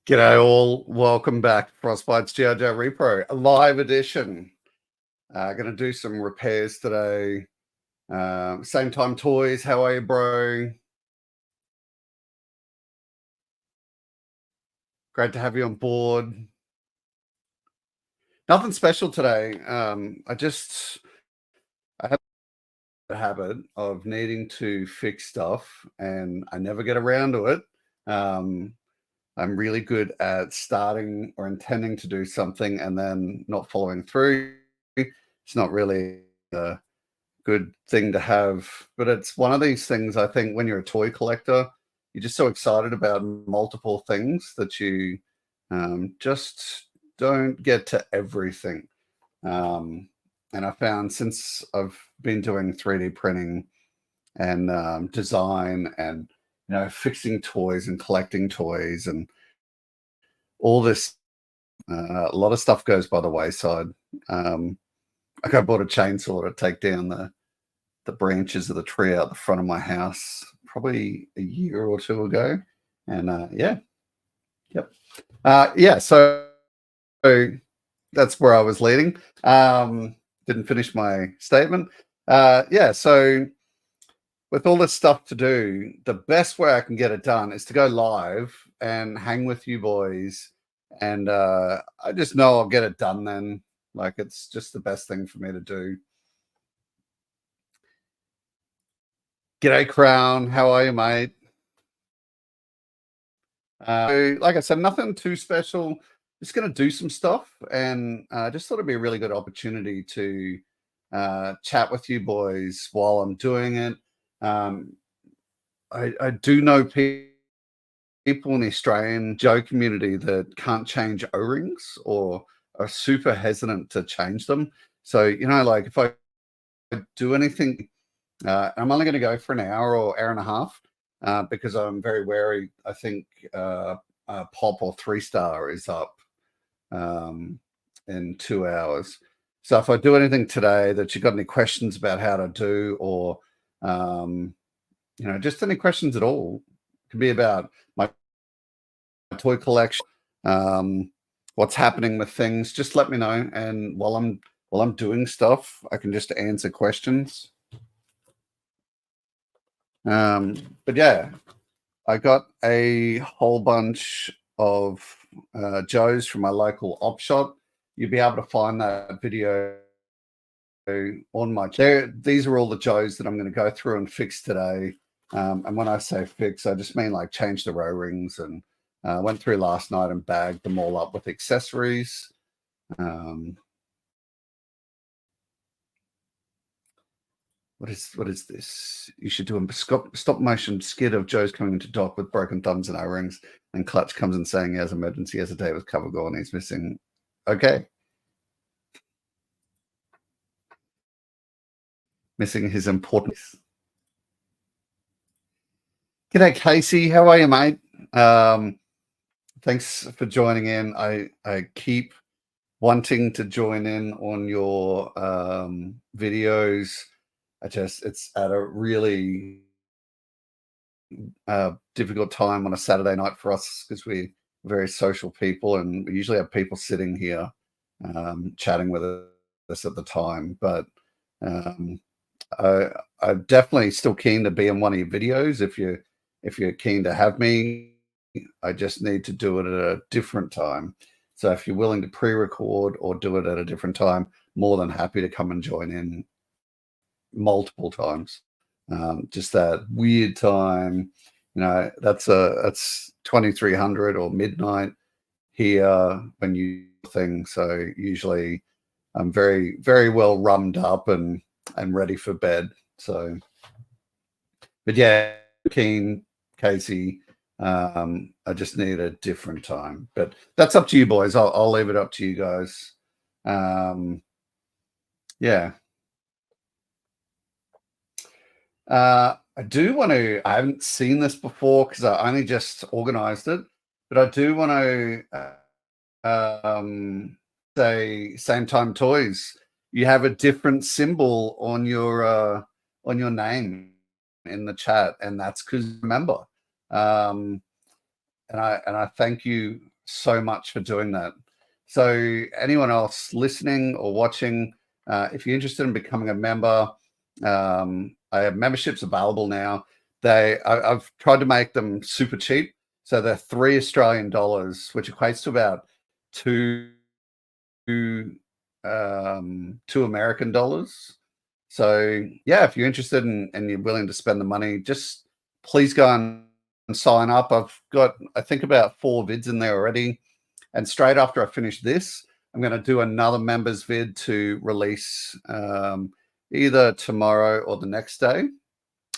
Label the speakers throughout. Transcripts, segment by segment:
Speaker 1: G'day all, welcome back to Frostbite's GeoJo Repro, a live edition. Going to do some repairs today. Same time toys, how are you, bro? Great to have you on board. Nothing special today. I have a habit of needing to fix stuff and I never get around to it. I'm really good at starting or intending to do something and then not following through. It's not really a good thing to have, but it's one of these things. I think when you're a toy collector, you're just so excited about multiple things that you just don't get to everything. And I found since I've been doing 3D printing and design and fixing toys and collecting toys and all this, a lot of stuff goes by the wayside. Like I bought a chainsaw to take down the branches of the tree out the front of my house probably a year or two ago, and so that's where I was leading. Didn't finish my statement. So with all this stuff to do, the best way I can get it done is to go live and hang with you boys, and I just know I'll get it done then. Like, it's just the best thing for me to do. G'day, Crown. How are you, mate? Like I said, nothing too special. Just going to do some stuff, and just thought it'd be a really good opportunity to chat with you boys while I'm doing it. I do know people in the Australian Joe community that can't change O-rings or are super hesitant to change them. So, like if I do anything, I'm only going to go for an hour or hour and a half because I'm very wary. I think Pop or 3-star is up in 2 hours. So if I do anything today that you've got any questions about how to do, or just any questions at all, it could be about my toy collection, what's happening with things, just let me know, and while I'm doing stuff, I can just answer questions. But yeah, I got a whole bunch of Joes from my local op shop. You'll be able to find that video on my channel. These are all the Joes that I'm going to go through and fix today. And when I say fix, I just mean like change the row rings, and went through last night and bagged them all up with accessories. What is this? You should do a stop motion skit of Joe's coming into dock with broken thumbs and O-rings, and Clutch comes in saying he has emergency, as a day with cover gone, he's missing. Okay. Missing his importance. G'day, Casey. How are you, mate? Thanks for joining in. I keep wanting to join in on your videos. It's at a really difficult time on a Saturday night for us because we're very social people, and we usually have people sitting here chatting with us at the time. But I'm definitely still keen to be in one of your videos if you're keen to have me. I just need to do it at a different time. So if you're willing to pre-record or do it at a different time, more than happy to come and join in multiple times. Just that weird time, that's 2300 or midnight here when you thing. So usually I'm very, very well rummed up and ready for bed. So, but yeah, keen, Casey. I just need a different time, but that's up to you boys. I'll leave it up to you guys. Yeah. I do want to, I haven't seen this before because I only just organized it, but I do want to say Same Time Toys. You have a different symbol on your name in the chat, and that's because remember. And I thank you so much for doing that. So anyone else listening or watching, if you're interested in becoming a member, I have memberships available now. I've tried to make them super cheap. So they're $3 Australian, which equates to about two American dollars. So yeah, if you're interested and you're willing to spend the money, just please go and sign up. I've got, I think, about 4 vids in there already. And straight after I finish this, I'm going to do another members vid to release either tomorrow or the next day.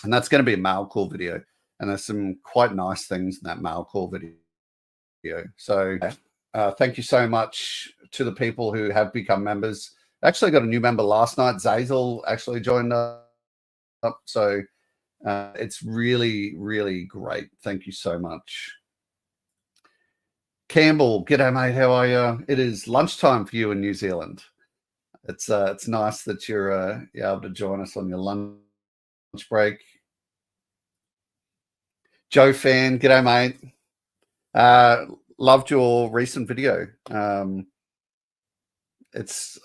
Speaker 1: And that's going to be a mail call video. And there's some quite nice things in that mail call video. So thank you so much to the people who have become members. Actually got a new member last night. Zazel actually joined up. So it's really, really great. Thank you so much. Campbell, g'day mate, how are you? It is lunchtime for you in New Zealand. It's nice that you're able to join us on your lunch break. Joe Fan, g'day mate. Loved your recent video. I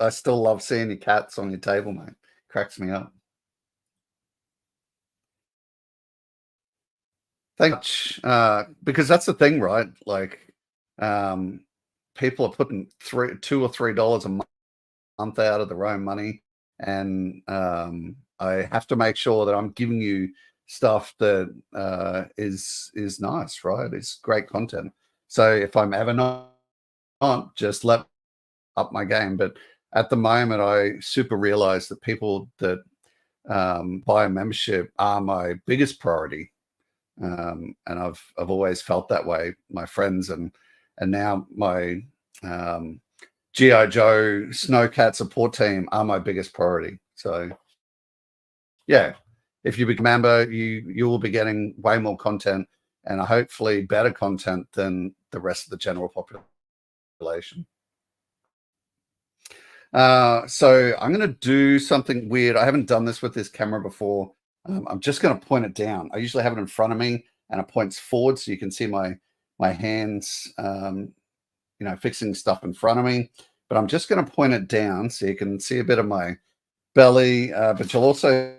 Speaker 1: still love seeing your cats on your table, mate. Cracks me up. Thanks, because that's the thing, right? Like, people are putting $2 or $3 a month out of their own money, and I have to make sure that I'm giving you stuff that is nice, right? It's great content. So if I'm ever not, just let up my game. But at the moment, I super realize that people that buy a membership are my biggest priority. And I've always felt that way. My friends and now my G.I. Joe Snowcat support team are my biggest priority. So yeah, if you become a member, you will be getting way more content and hopefully better content than the rest of the general population. So I'm going to do something weird. I haven't done this with this camera before. I'm just going to point it down. I usually have it in front of me and it points forward so you can see my hands, fixing stuff in front of me. But I'm just going to point it down so you can see a bit of my belly, but you'll also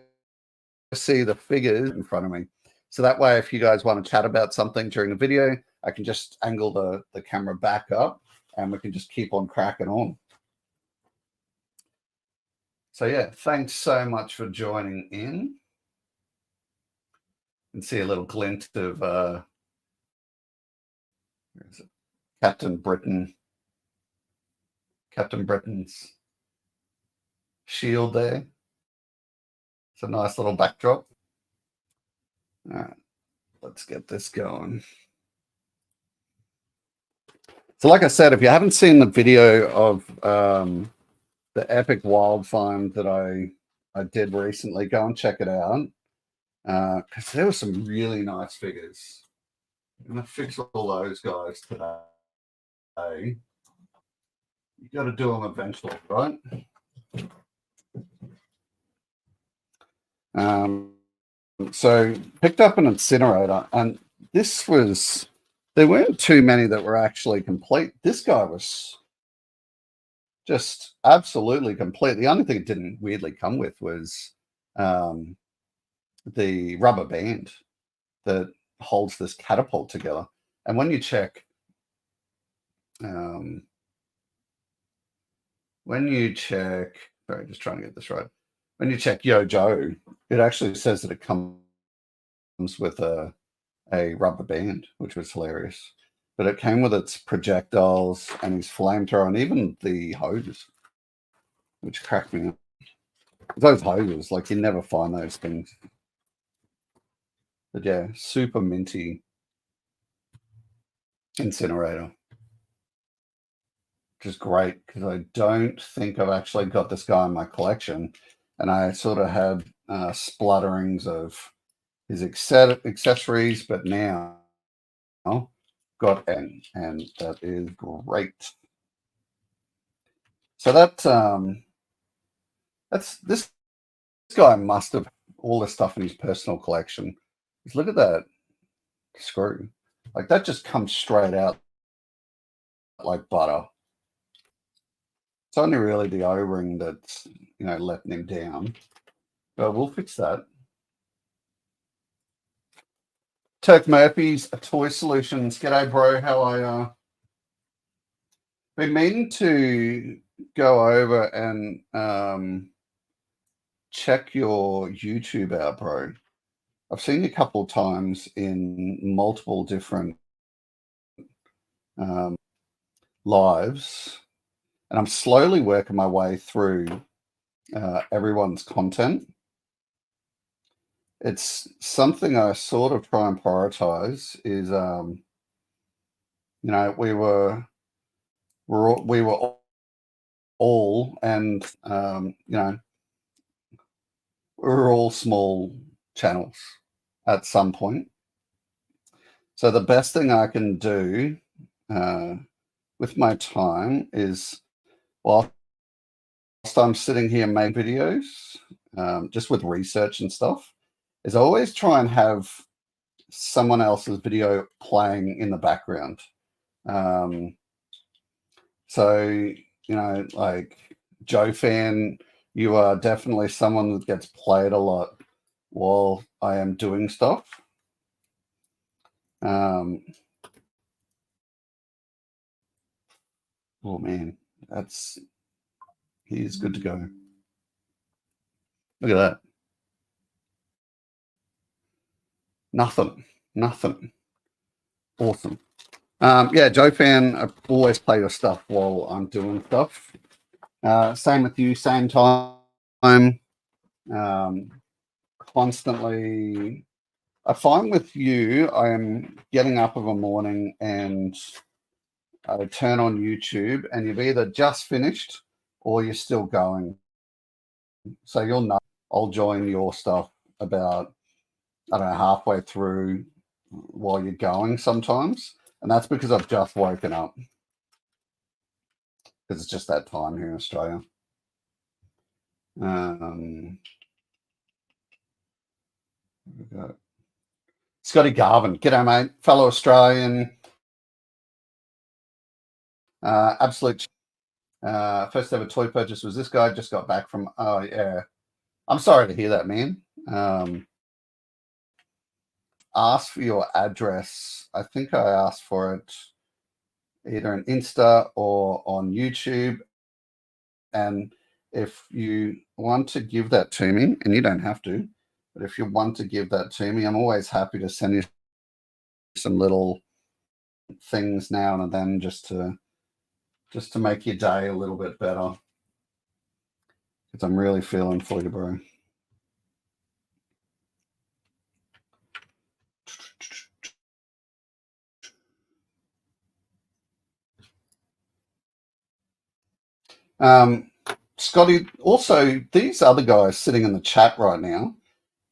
Speaker 1: see the figures in front of me. So that way, if you guys want to chat about something during the video, I can just angle the camera back up and we can just keep on cracking on. So yeah, thanks so much for joining in. And see a little glint of Captain Britain's shield there. It's a nice little backdrop. All right, let's get this going. So like I said, if you haven't seen the video of the epic wild find that I did recently, go and check it out. Because there were some really nice figures. I'm going to fix all those guys today. You got to do them eventually, right? So picked up an incinerator, and there weren't too many that were actually complete. This guy was just absolutely complete. The only thing it didn't weirdly come with was the rubber band that holds this catapult together. And when you check, sorry, just trying to get this right. When you check Yo Joe, it actually says that it comes with a rubber band, which was hilarious. But it came with its projectiles and his flamethrower and even the hoses, which cracked me up. Those hoses, like you never find those things. But yeah, super minty incinerator. Which is great because I don't think I've actually got this guy in my collection. And I sort of had splutterings of his accessories, but now got N, and that is great. So that's this guy must have all this stuff in his personal collection. Just look at that screw, like that just comes straight out like butter. It's only really the O-ring that's, letting him down. But we'll fix that. Turk Murphy's Toy Solutions. G'day, bro. How are you? Been meaning to go over and check your YouTube out, bro. I've seen you a couple of times in multiple different lives, and I'm slowly working my way through everyone's content. It's something I sort of try and prioritize. Is we were all, and we're all small channels at some point. So the best thing I can do with my time is, whilst I'm sitting here making videos, just with research and stuff, is I always try and have someone else's video playing in the background. So, like Joe Fan, you are definitely someone that gets played a lot while I am doing stuff. Oh man, he's good to go. Look at that. Nothing. Awesome. Yeah, Joe Fan, I always play your stuff while I'm doing stuff. Same with you, same time. Constantly. I find with you, I am getting up of a morning and I turn on YouTube, and you've either just finished or you're still going. So you'll know I'll join your stuff about, I don't know, halfway through while you're going sometimes. And that's because I've just woken up, because it's just that time here in Australia. We got Scotty Garvin. G'day, mate. Fellow Australian. Absolute. First ever toy purchase was this guy. Just got back from. Oh, yeah. I'm sorry to hear that, man. Ask for your address. I think I asked for it either on Insta or on YouTube. And if you want to give that to me, and you don't have to, but if you want to give that to me, I'm always happy to send you some little things now and then, just to make your day a little bit better. Because I'm really feeling for you, bro. Scotty, also, these other guys sitting in the chat right now,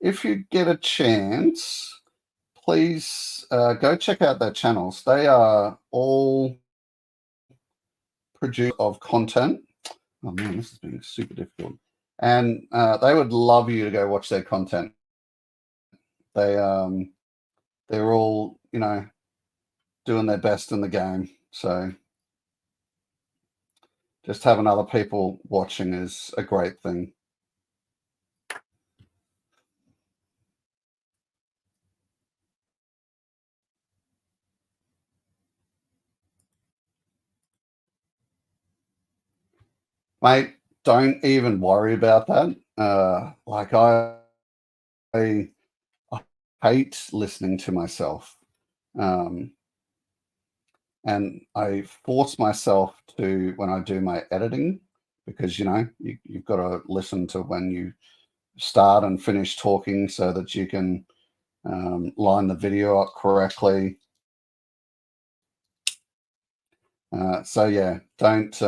Speaker 1: if you get a chance, please go check out their channels. They are all producers of content. Oh man, this is being super difficult. And they would love you to go watch their content. They're all, doing their best in the game. So just having other people watching is a great thing. Mate, don't even worry about that. Like I hate listening to myself. And I force myself to, when I do my editing, because, you've got to listen to when you start and finish talking so that you can line the video up correctly. So yeah, don't.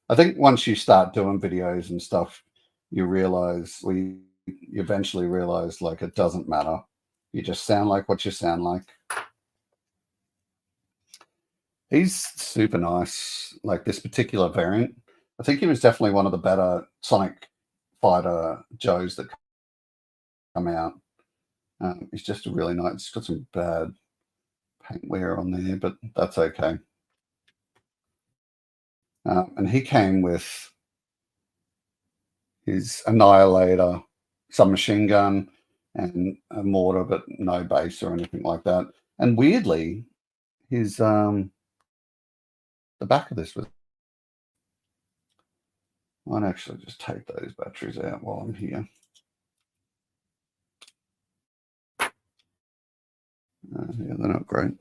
Speaker 1: I think once you start doing videos and stuff, you eventually realize, like, it doesn't matter. You just sound like what you sound like. He's super nice. Like, this particular variant, I think he was definitely one of the better Sonic Fighter Joes that come out. He's just a really nice. He's got some bad paint wear on there, but that's okay. and he came with his Annihilator submachine gun and a mortar, but no base or anything like that. And weirdly, his the back of this was. I'd actually just take those batteries out while I'm here. Yeah, they're not great.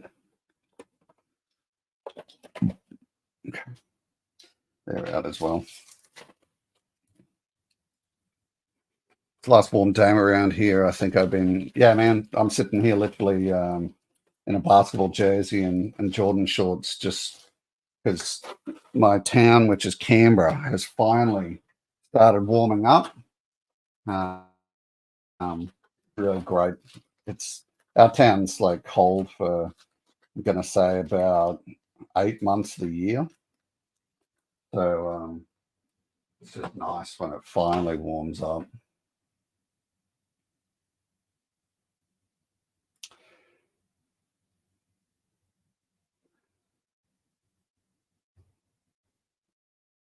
Speaker 1: Okay, they're out as well. It's the last warm day around here. I think I've been, yeah, man. I'm sitting here literally in a basketball jersey and Jordan shorts, just because my town, which is Canberra, has finally started warming up. Really great. It's our town's like cold for, I'm gonna say, about 8 months of the year. So it's just nice when it finally warms up.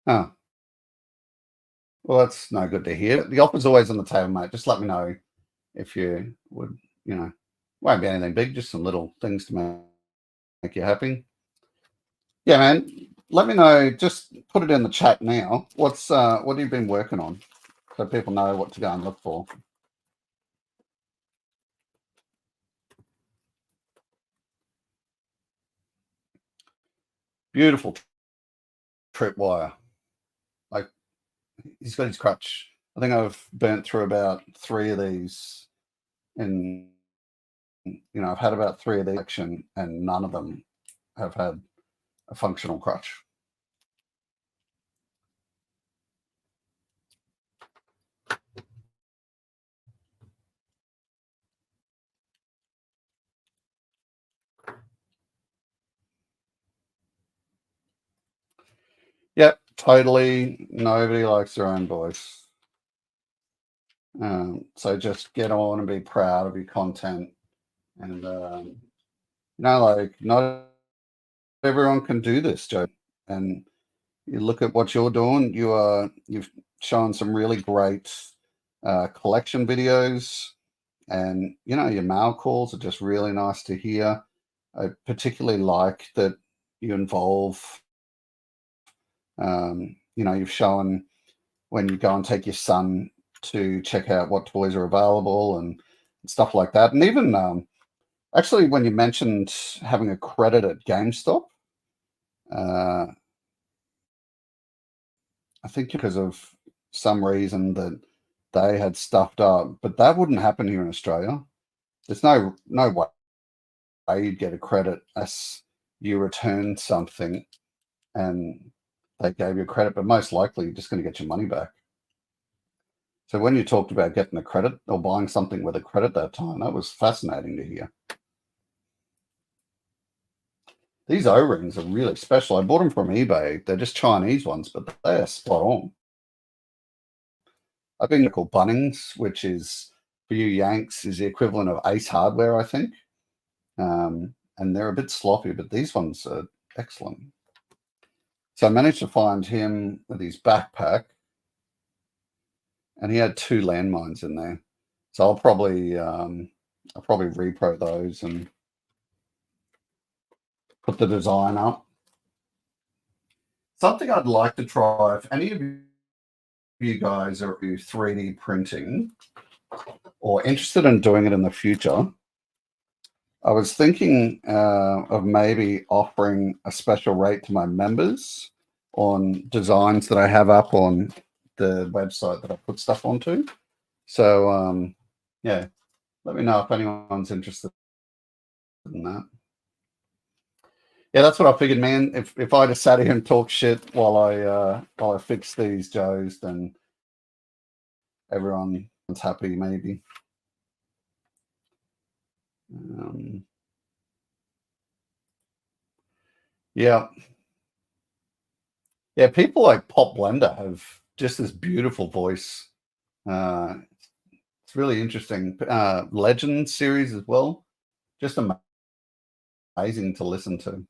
Speaker 1: Oh, well, that's no good to hear. The offer's always on the table, mate. Just let me know if you would, you know, won't be anything big, just some little things to make you happy. Yeah, man. Let me know. Just put it in the chat now. What have you been working on, so people know what to go and look for? Beautiful tripwire. Like, he's got his crutch. I think I've burnt through about 3 of these in, I've had about 3 of these collection, and none of them have had a functional crutch. Yep, totally. Nobody likes their own voice. So just get on and be proud of your content. And, like, not everyone can do this, Joe. And you look at what you're doing, you've shown some really great collection videos. And, your mail calls are just really nice to hear. I particularly like that you involve, you've shown when you go and take your son to check out what toys are available and stuff like that. And even actually, when you mentioned having a credit at GameStop, uh, I think because of some reason that they had stuffed up, but that wouldn't happen here in Australia. There's no way you'd get a credit unless you return something and they gave you a credit, but most likely you're just going to get your money back. So when you talked about getting a credit or buying something with a credit that time, that was fascinating to hear. These O-rings are really special. I bought them from eBay. They're just Chinese ones, but they are spot on. I think they're called Bunnings, which is, for you Yanks, is the equivalent of Ace Hardware, I think. And they're a bit sloppy, but these ones are excellent. So I managed to find him with his backpack, and he had 2 landmines in there. So I'll probably repro those and put the design up. Something I'd like to try, if any of you guys are 3D printing or interested in doing it in the future, I was thinking of maybe offering a special rate to my members on designs that I have up on the website that I put stuff onto. So, yeah, let me know if anyone's interested in that. Yeah, that's what I figured, man. If I just sat here and talk shit while I fix these Joes, then everyone's happy, maybe. Yeah. Yeah, people like Pop Blender have just this beautiful voice. It's really interesting. Legend series as well. Just amazing to listen to.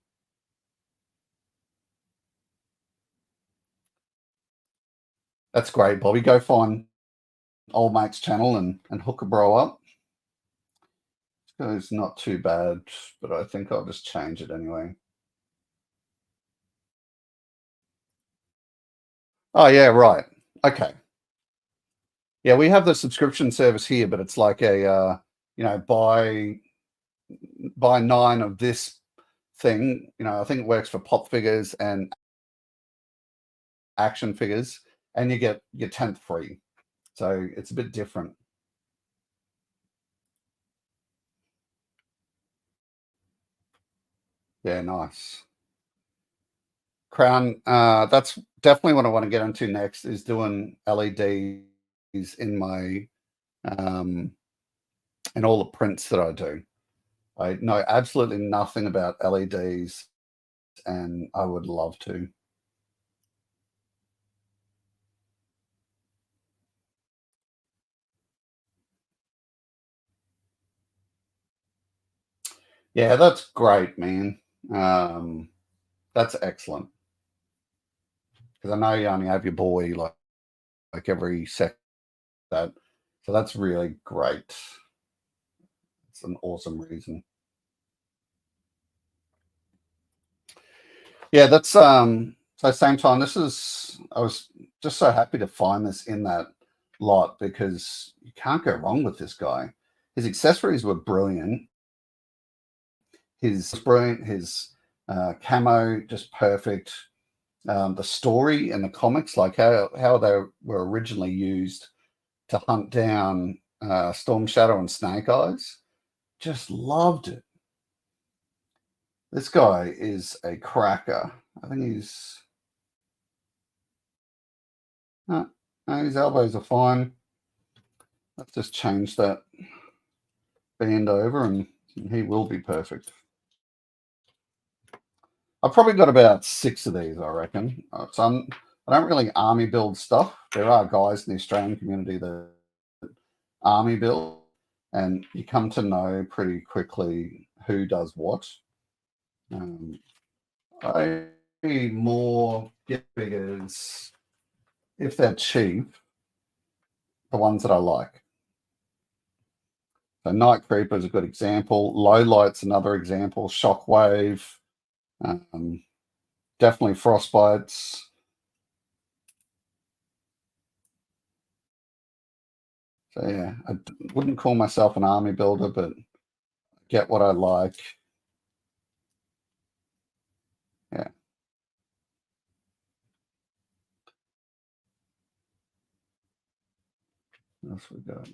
Speaker 1: That's great, Bobby. Go find old mate's channel and hook a bro up. It's not too bad, but I think I'll just change it anyway. Oh yeah, right. Okay. Yeah, we have the subscription service here, but it's like a buy 9 of this thing. I think it works for pop figures and action figures, and you get your 10th free. So it's a bit different. Yeah, nice. Crown, that's definitely what I want to get into next, is doing LEDs in my in all the prints that I do. I know absolutely nothing about LEDs, and I would love to. Yeah, that's great, man. Um, that's excellent, because I know you only have your boy like every sec that, so that's really great. It's an awesome reason. Yeah, that's so same time. I was just so happy to find this in that lot, because you can't go wrong with this guy. His accessories were brilliant. His camo just perfect. The story and the comics, like how they were originally used to hunt down Storm Shadow and Snake Eyes, just loved it. This guy is a cracker. I think no, no, his elbows are fine. Let's just change that band over, and he will be perfect. I've probably got about 6 of these, I reckon. I don't really army build stuff. There are guys in the Australian community that army build, and you come to know pretty quickly who does what. Um, I more get figures if they're cheap, the ones that I like. So Night Creeper is a good example. Low Light's another example. Shockwave, um, definitely Frostbites. So yeah, wouldn't call myself an army builder, but get what I like. Yeah, what else we got?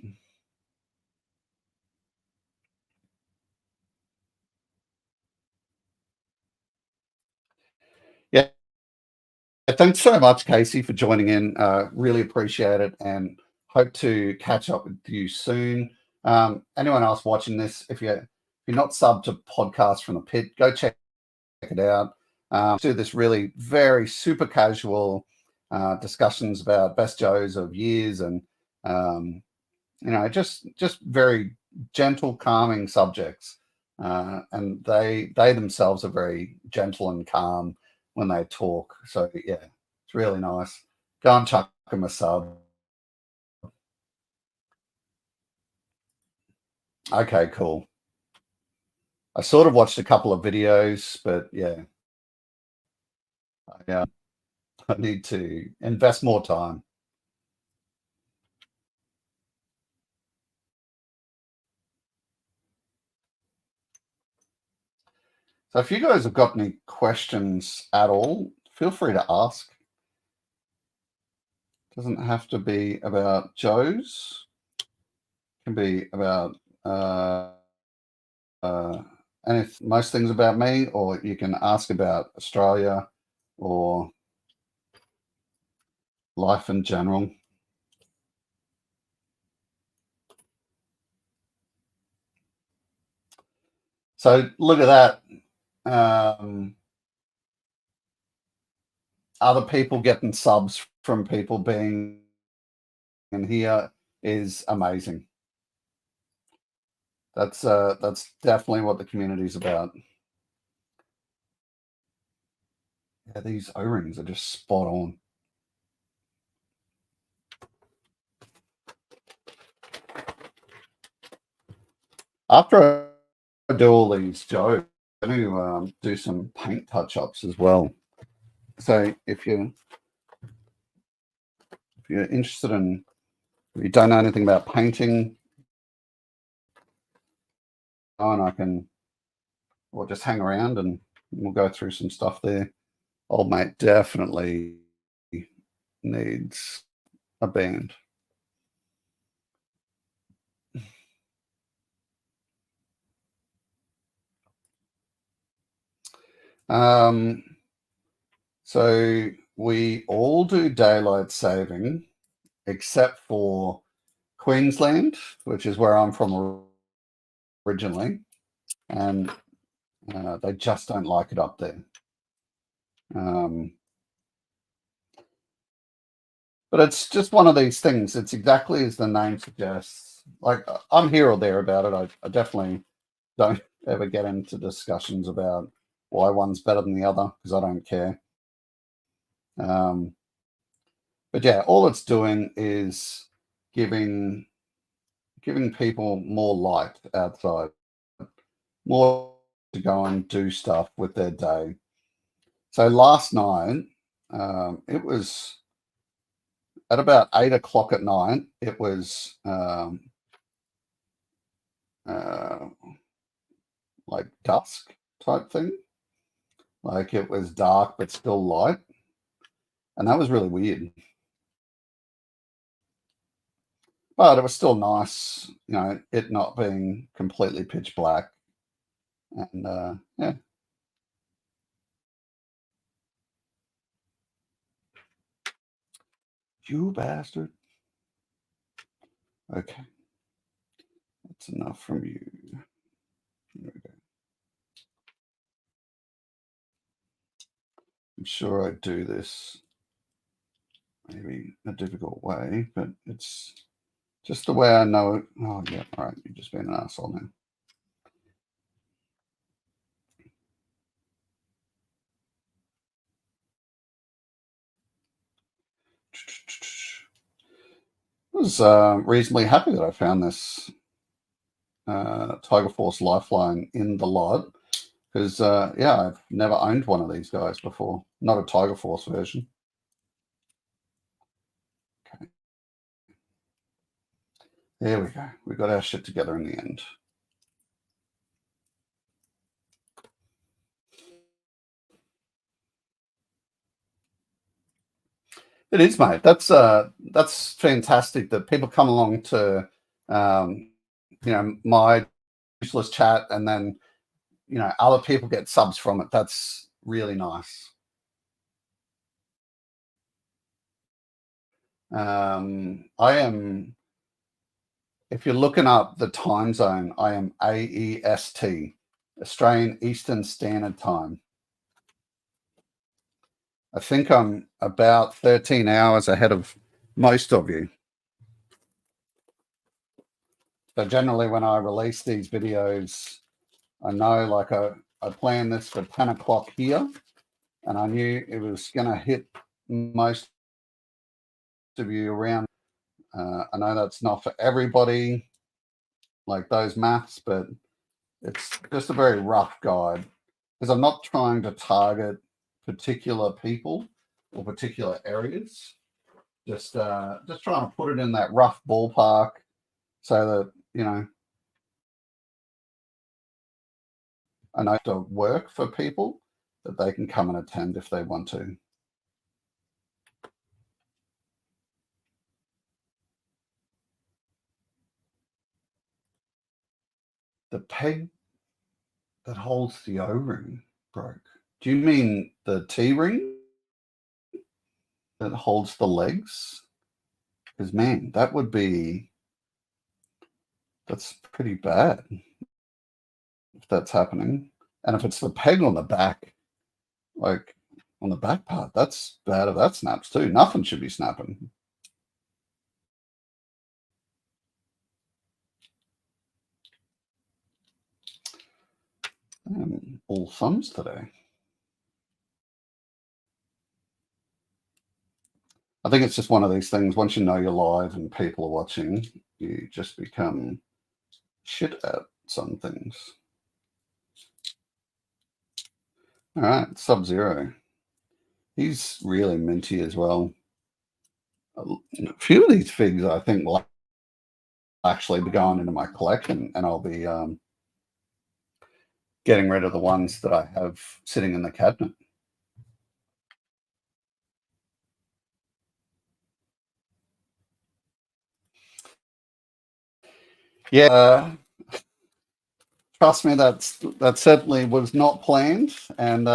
Speaker 1: Yeah, thanks so much, Casey, for joining in. Really appreciate it, and hope to catch up with you soon. Anyone else watching this, if you're not subbed to Podcast from the Pit, go check it out. Do this really very super casual discussions about best Joes of years, and um, just very gentle, calming subjects. And they themselves are very gentle and calm when they talk. So yeah, it's really nice. Go and chuck them a sub. Okay, cool. I sort of watched a couple of videos, but yeah, I need to invest more time. So if you guys have got any questions at all, feel free to ask. Doesn't have to be about Joe's. It can be about uh, most things about me, or you can ask about Australia or life in general. So look at that. Other people getting subs from people being in here is amazing. That's definitely what the community is about. Yeah, these O-rings are just spot on. After I do all these jokes, I'm going to do some paint touch-ups as well. So if you're interested in, if you don't know anything about painting, and I can, or just hang around and we'll go through some stuff there. Old mate definitely needs a band. So we all do daylight saving except for Queensland, which is where I'm from originally, and they just don't like it up there. But it's just one of these things. It's exactly as the name suggests. Like, I'm here or there about it. I definitely don't ever get into discussions about why one's better than the other because I don't care. But yeah, all it's doing is giving people more light outside, more to go and do stuff with their day. So last night, it was at about 8 o'clock at night. It was like dusk type thing. Like it was dark but still light, and that was really weird. But it was still nice, it not being completely pitch black. And yeah. You bastard. Okay. That's enough from you. There we go. I'm sure I do this maybe a difficult way, but it's just the way I know it. Oh, yeah, all right. You're just being an asshole now. I was reasonably happy that I found this Tiger Force Lifeline in the lot because, yeah, I've never owned one of these guys before. Not a Tiger Force version. Okay. There we go. We got our shit together in the end. It is, mate. That's fantastic that people come along to, my useless chat, and then other people get subs from it. That's really nice. I am, if you're looking up the time zone, I am AEST, Australian Eastern Standard Time. I think I'm about 13 hours ahead of most of you. So generally when I release these videos, I know like I planned this for 10 o'clock here, and I knew it was going to hit most of you around. I know that's not for everybody, like those maths, but it's just a very rough guide because I'm not trying to target particular people or particular areas. Just trying to put it in that rough ballpark so that I know to work for people that they can come and attend if they want to. The peg that holds the O-ring broke. Do you mean the T-ring that holds the legs? Because man, that's pretty bad if that's happening. And if it's the peg on the back, like on the back part, that's bad if that snaps too. Nothing should be snapping. All thumbs today. I think it's just one of these things. Once you know you're live and people are watching, you just become shit at some things. All right, Sub-Zero. He's really minty as well. A few of these figs I think will actually be going into my collection, and I'll be getting rid of the ones that I have sitting in the cabinet. Yeah, trust me, that certainly was not planned, and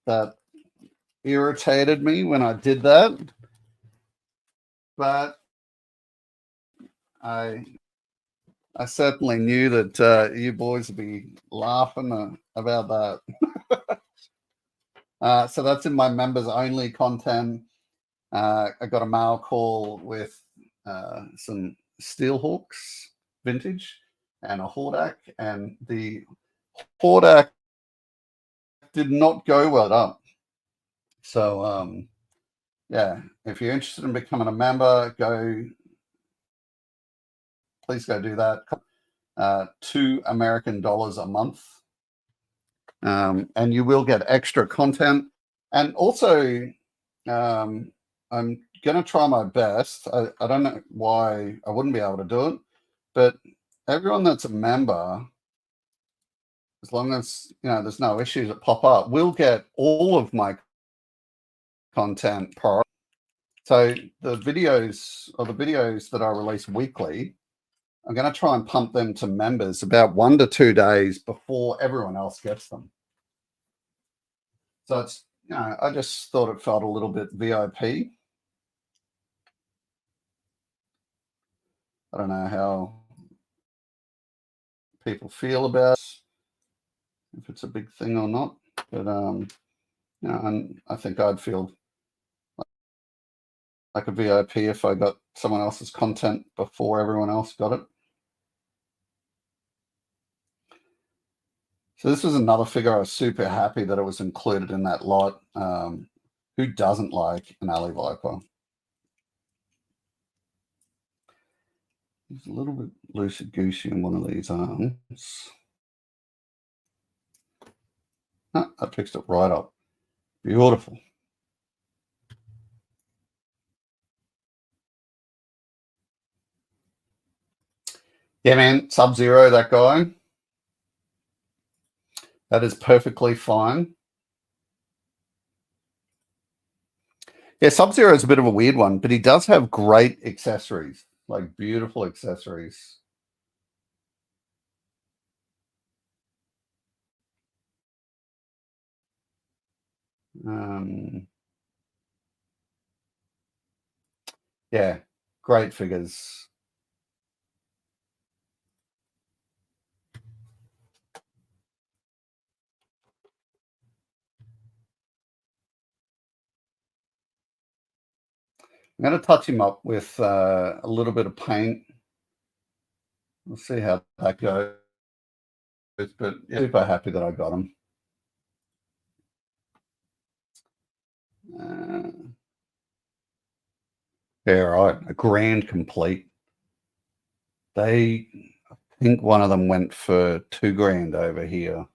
Speaker 1: that irritated me when I did that. But I certainly knew that you boys would be laughing about that. So that's in my members only content. I got a mail call with some Steelhawks vintage and a Hordak, and the Hordak did not go well up. So yeah, if you're interested in becoming a member, please go do that. $2 American a month, and you will get extra content. And also, I'm going to try my best. I don't know why I wouldn't be able to do it, but everyone that's a member, as long as there's no issues that pop up, will get all of my content prior. So the videos that I release weekly, I'm going to try and pump them to members about 1 to 2 days before everyone else gets them. So it's, I just thought it felt a little bit VIP. I don't know how people feel about it, if it's a big thing or not, but and I think I'd feel like a VIP if I got someone else's content before everyone else got it. So this was another figure I was super happy that it was included in that lot. Who doesn't like an alley viper? He's a little bit loosey-goosey in one of these arms. Oh, I fixed it right up. Beautiful. Yeah, man, Sub-Zero, that guy. That is perfectly fine. Yeah, Sub-Zero is a bit of a weird one, but he does have great accessories, like beautiful accessories. Yeah, great figures. I'm going to touch him up with a little bit of paint. We'll see how that goes. But yeah, super happy that I got him. Yeah, right. A grand complete. I think one of them went for $2,000 over here.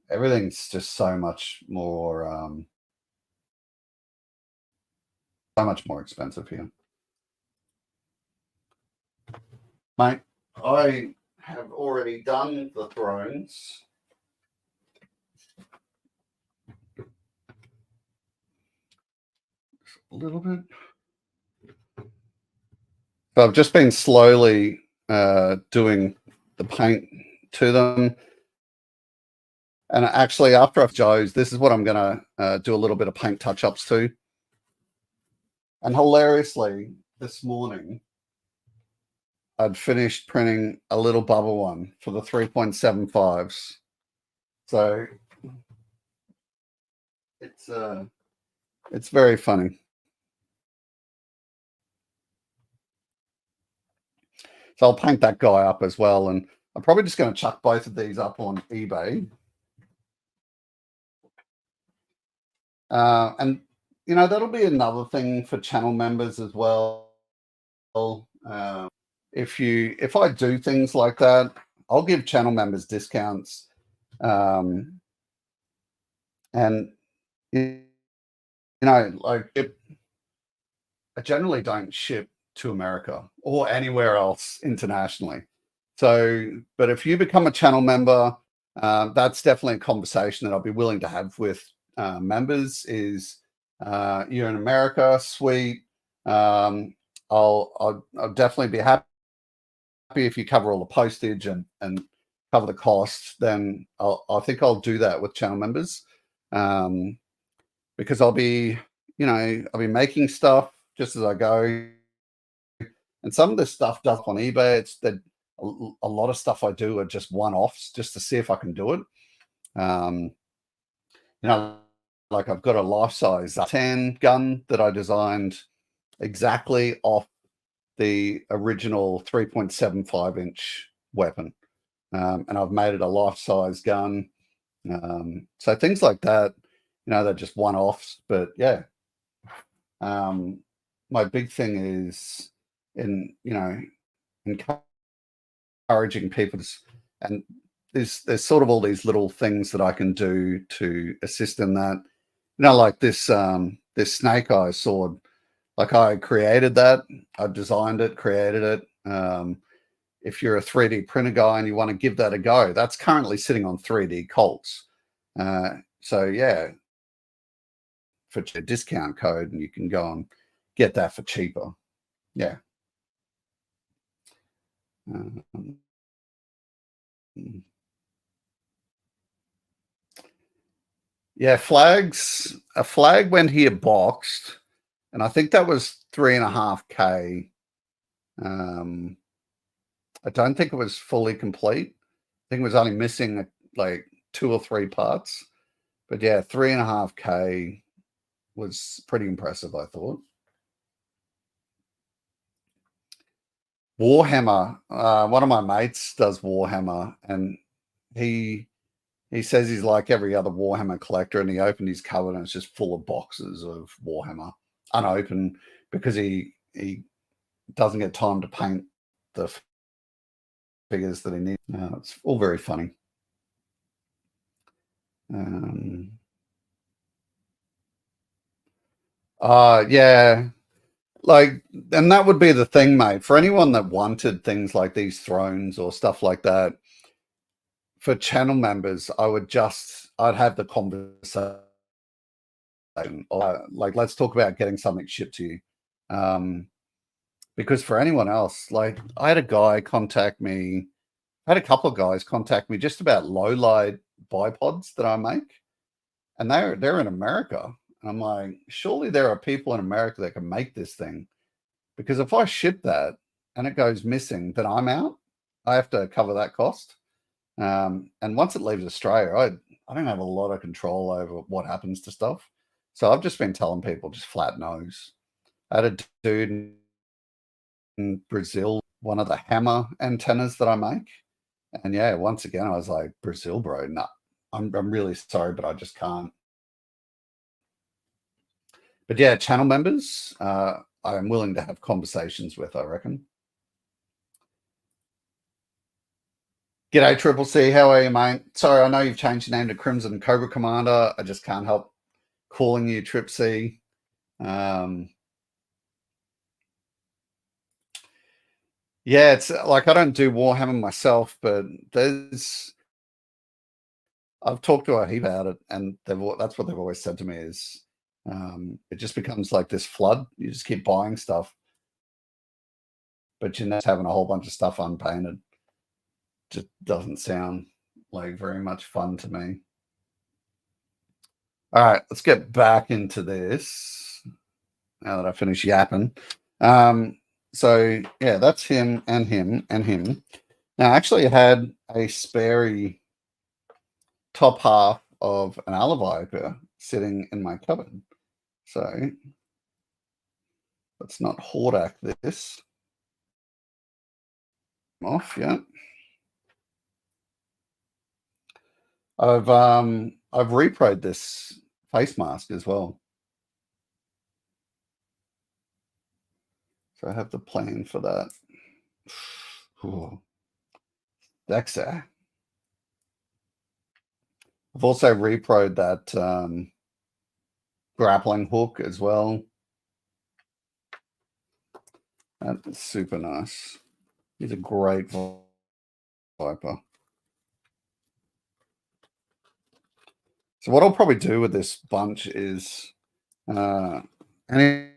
Speaker 1: Everything's just so much more expensive here. Mate, I have already done the thrones. Just a little bit. So I've just been slowly doing the paint to them. And actually, after I've Joe's, this is what I'm going to do a little bit of paint touch-ups to. And hilariously, this morning, I'd finished printing a little bubble one for the 3.75s. So it's very funny. So I'll paint that guy up as well. And I'm probably just going to chuck both of these up on eBay. And, that'll be another thing for channel members as well. if I do things like that, I'll give channel members discounts. And like I generally don't ship to America or anywhere else internationally. So, but if you become a channel member, that's definitely a conversation that I'll be willing to have with members. Is you're in America, sweet. I'll definitely be happy if you cover all the postage and cover the cost. Then I think I'll do that with channel members, because I'll be making stuff just as I go. And some of this stuff does on eBay. It's that a lot of stuff I do are just one-offs, just to see if I can do it. Um, you know, like I've got a life-size 10 gun that I designed exactly off the original 3.75-inch weapon, and I've made it a life-size gun. So things like that, they're just one-offs. But yeah, my big thing is in encouraging people and there's sort of all these little things that I can do to assist in that. Like this snake eye sword. Like I created that, I designed it, created it. If you're a 3D printer guy and you want to give that a go, that's currently sitting on 3D Colts. So yeah, for a discount code, and you can go and get that for cheaper. Yeah. Um, yeah, flags. A flag went here boxed, and I think that was 3.5K. I don't think it was fully complete. I think it was only missing like 2 or 3 parts. But yeah, 3.5K was pretty impressive, I thought. Warhammer. One of my mates does Warhammer, and he says he's like every other Warhammer collector, and he opened his cupboard and it's just full of boxes of Warhammer unopened, because he doesn't get time to paint the figures that he needs. It's all very funny. Yeah, like, and that would be the thing, mate. For anyone that wanted things like these thrones or stuff like that, for channel members, I'd have the conversation. Like, let's talk about getting something shipped to you. Because for anyone else, like, I had a guy contact me. I had a couple of guys contact me just about low light bipods that I make, and they're in America. And I'm like, surely there are people in America that can make this thing, because if I ship that and it goes missing, then I'm out. I have to cover that cost. And once it leaves Australia, I don't have a lot of control over what happens to stuff. So I've just been telling people just flat nose. I had a dude in Brazil, one of the hammer antennas that I make. And yeah, once again, I was like, Brazil, bro, no, I'm really sorry, but I just can't. But yeah, channel members, I am willing to have conversations with, I reckon. G'day, Triple C. How are you, mate? Sorry, I know you've changed your name to Crimson Cobra Commander. I just can't help calling you Trip C. Yeah, it's like I don't do Warhammer myself, but I've talked to a heap about it, and that's what they've always said to me is it just becomes like this flood. You just keep buying stuff, but you're not having a whole bunch of stuff unpainted. Just doesn't sound like very much fun to me. All right, let's get back into this now that I finish yapping. So yeah, that's him and him and him. Now, I actually had a Sperry top half of an Aliviper sitting in my cupboard. So let's not Hordak this off yet. I've reproed this face mask as well. So I have the plan for that. Ooh, Dexa. I've also reproed that grappling hook as well. That's super nice. He's a great Viper. So what I'll probably do with this bunch is any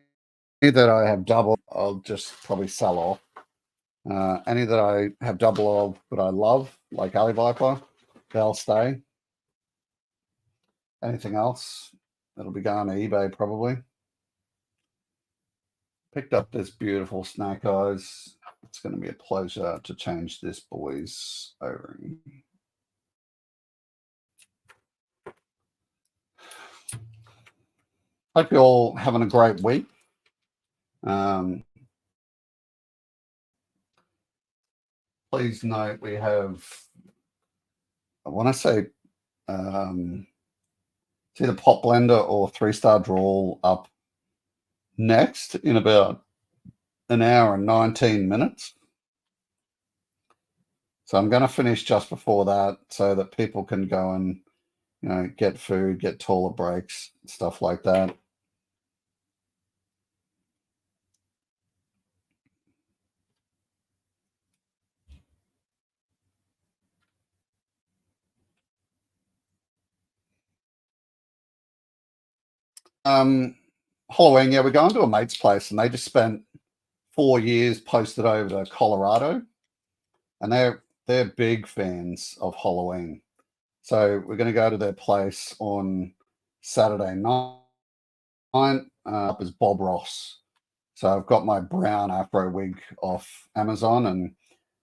Speaker 1: that I have double, I'll just probably sell off. Any that I have double of but I love, like Ali Viper, they'll stay. Anything else, it'll be going to eBay probably. Picked up this beautiful Snake Eyes. It's going to be a pleasure to change this boy's O-ring. Hope you're all having a great week. Please note we have, I want to say, it's either Pot Blender or 3-Star Drawl up next in about an hour and 19 minutes. So I'm going to finish just before that so that people can go and, get food, get toilet breaks, stuff like that. Halloween, yeah, we're going to a mate's place, and they just spent 4 years posted over to Colorado, and they're big fans of Halloween. So we're going to go to their place on Saturday night. Up as Bob Ross. So I've got my brown afro wig off Amazon,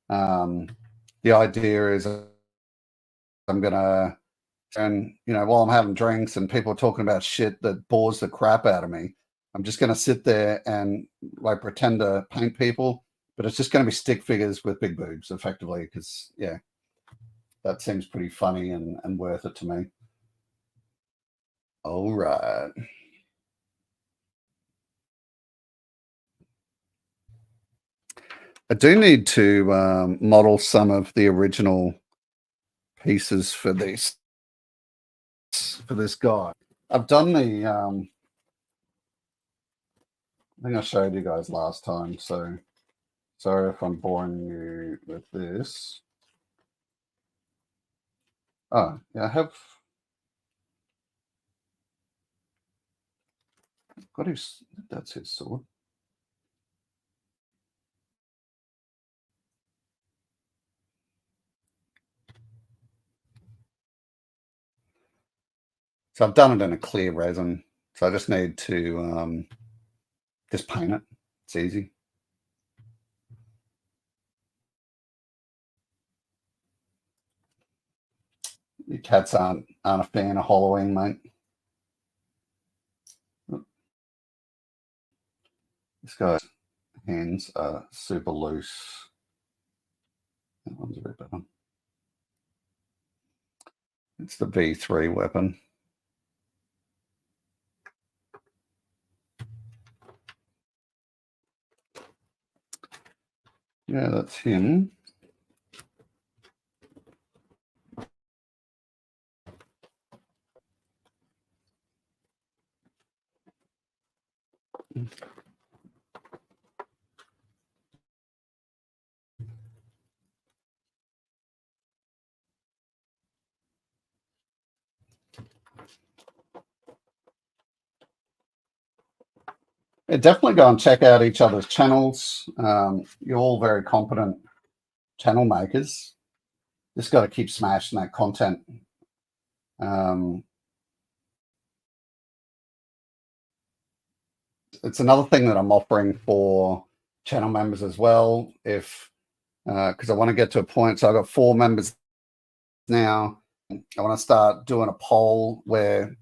Speaker 1: and the idea is I'm gonna, and while I'm having drinks and people are talking about shit that bores the crap out of me, I'm just gonna sit there and like pretend to paint people, but it's just gonna be stick figures with big boobs, effectively, because yeah, that seems pretty funny and worth it to me. All right. I do need to model some of the original pieces for this guy. I've done the I think I showed you guys last time, so sorry if I'm boring you with this. Oh, yeah, I have got his, that's his sword. So I've done it in a clear resin, so I just need to just paint it. It's easy. Your cats aren't a fan of Halloween, mate. This guy's hands are super loose. That one's a bit better. It's the V3 weapon. Yeah, that's him. Yeah, definitely go and check out each other's channels. You're all very competent channel makers. Just got to keep smashing that content. It's another thing that I'm offering for channel members as well. If because I want to get to a point, so I've got 4 members now. I want to start doing a poll where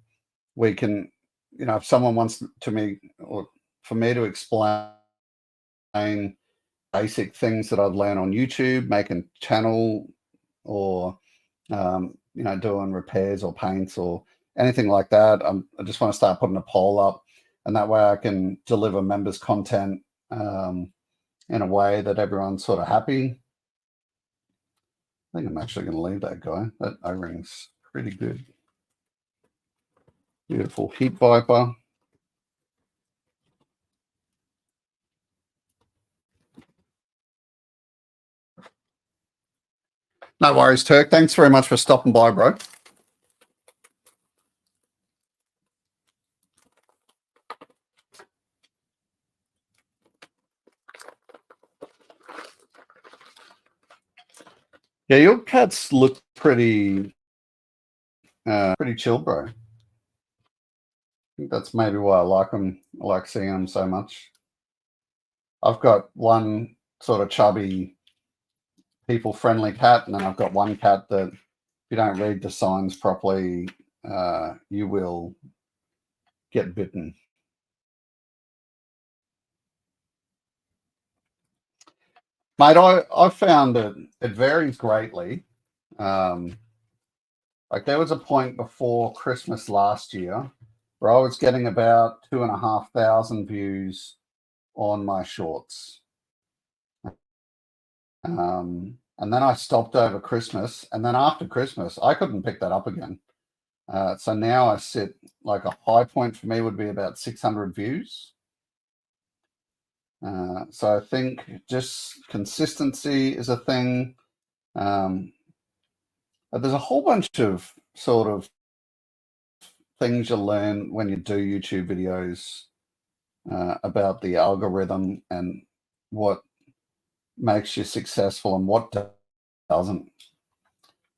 Speaker 1: we can, if someone wants to me or for me to explain basic things that I've learned on YouTube, making channel or doing repairs or paints or anything like that. I just want to start putting a poll up, and that way I can deliver members content in a way that everyone's sort of happy. I think I'm actually going to leave that guy. That O-ring's pretty good. Beautiful heat viper. No worries, Turk. Thanks very much for stopping by, bro. Yeah, your cats look pretty chill, bro. I think that's maybe why I like them. I like seeing them so much. I've got one sort of chubby, people-friendly cat, and then I've got one cat that, if you don't read the signs properly, you will get bitten. Mate, I found it varies greatly. Like there was a point before Christmas last year where I was getting about 2,500 views on my shorts. And then I stopped over Christmas, and then after Christmas, I couldn't pick that up again. So now I sit, like a high point for me would be about 600 views. So I think just consistency is a thing. There's a whole bunch of sort of things you learn when you do YouTube videos about the algorithm and what makes you successful and what doesn't.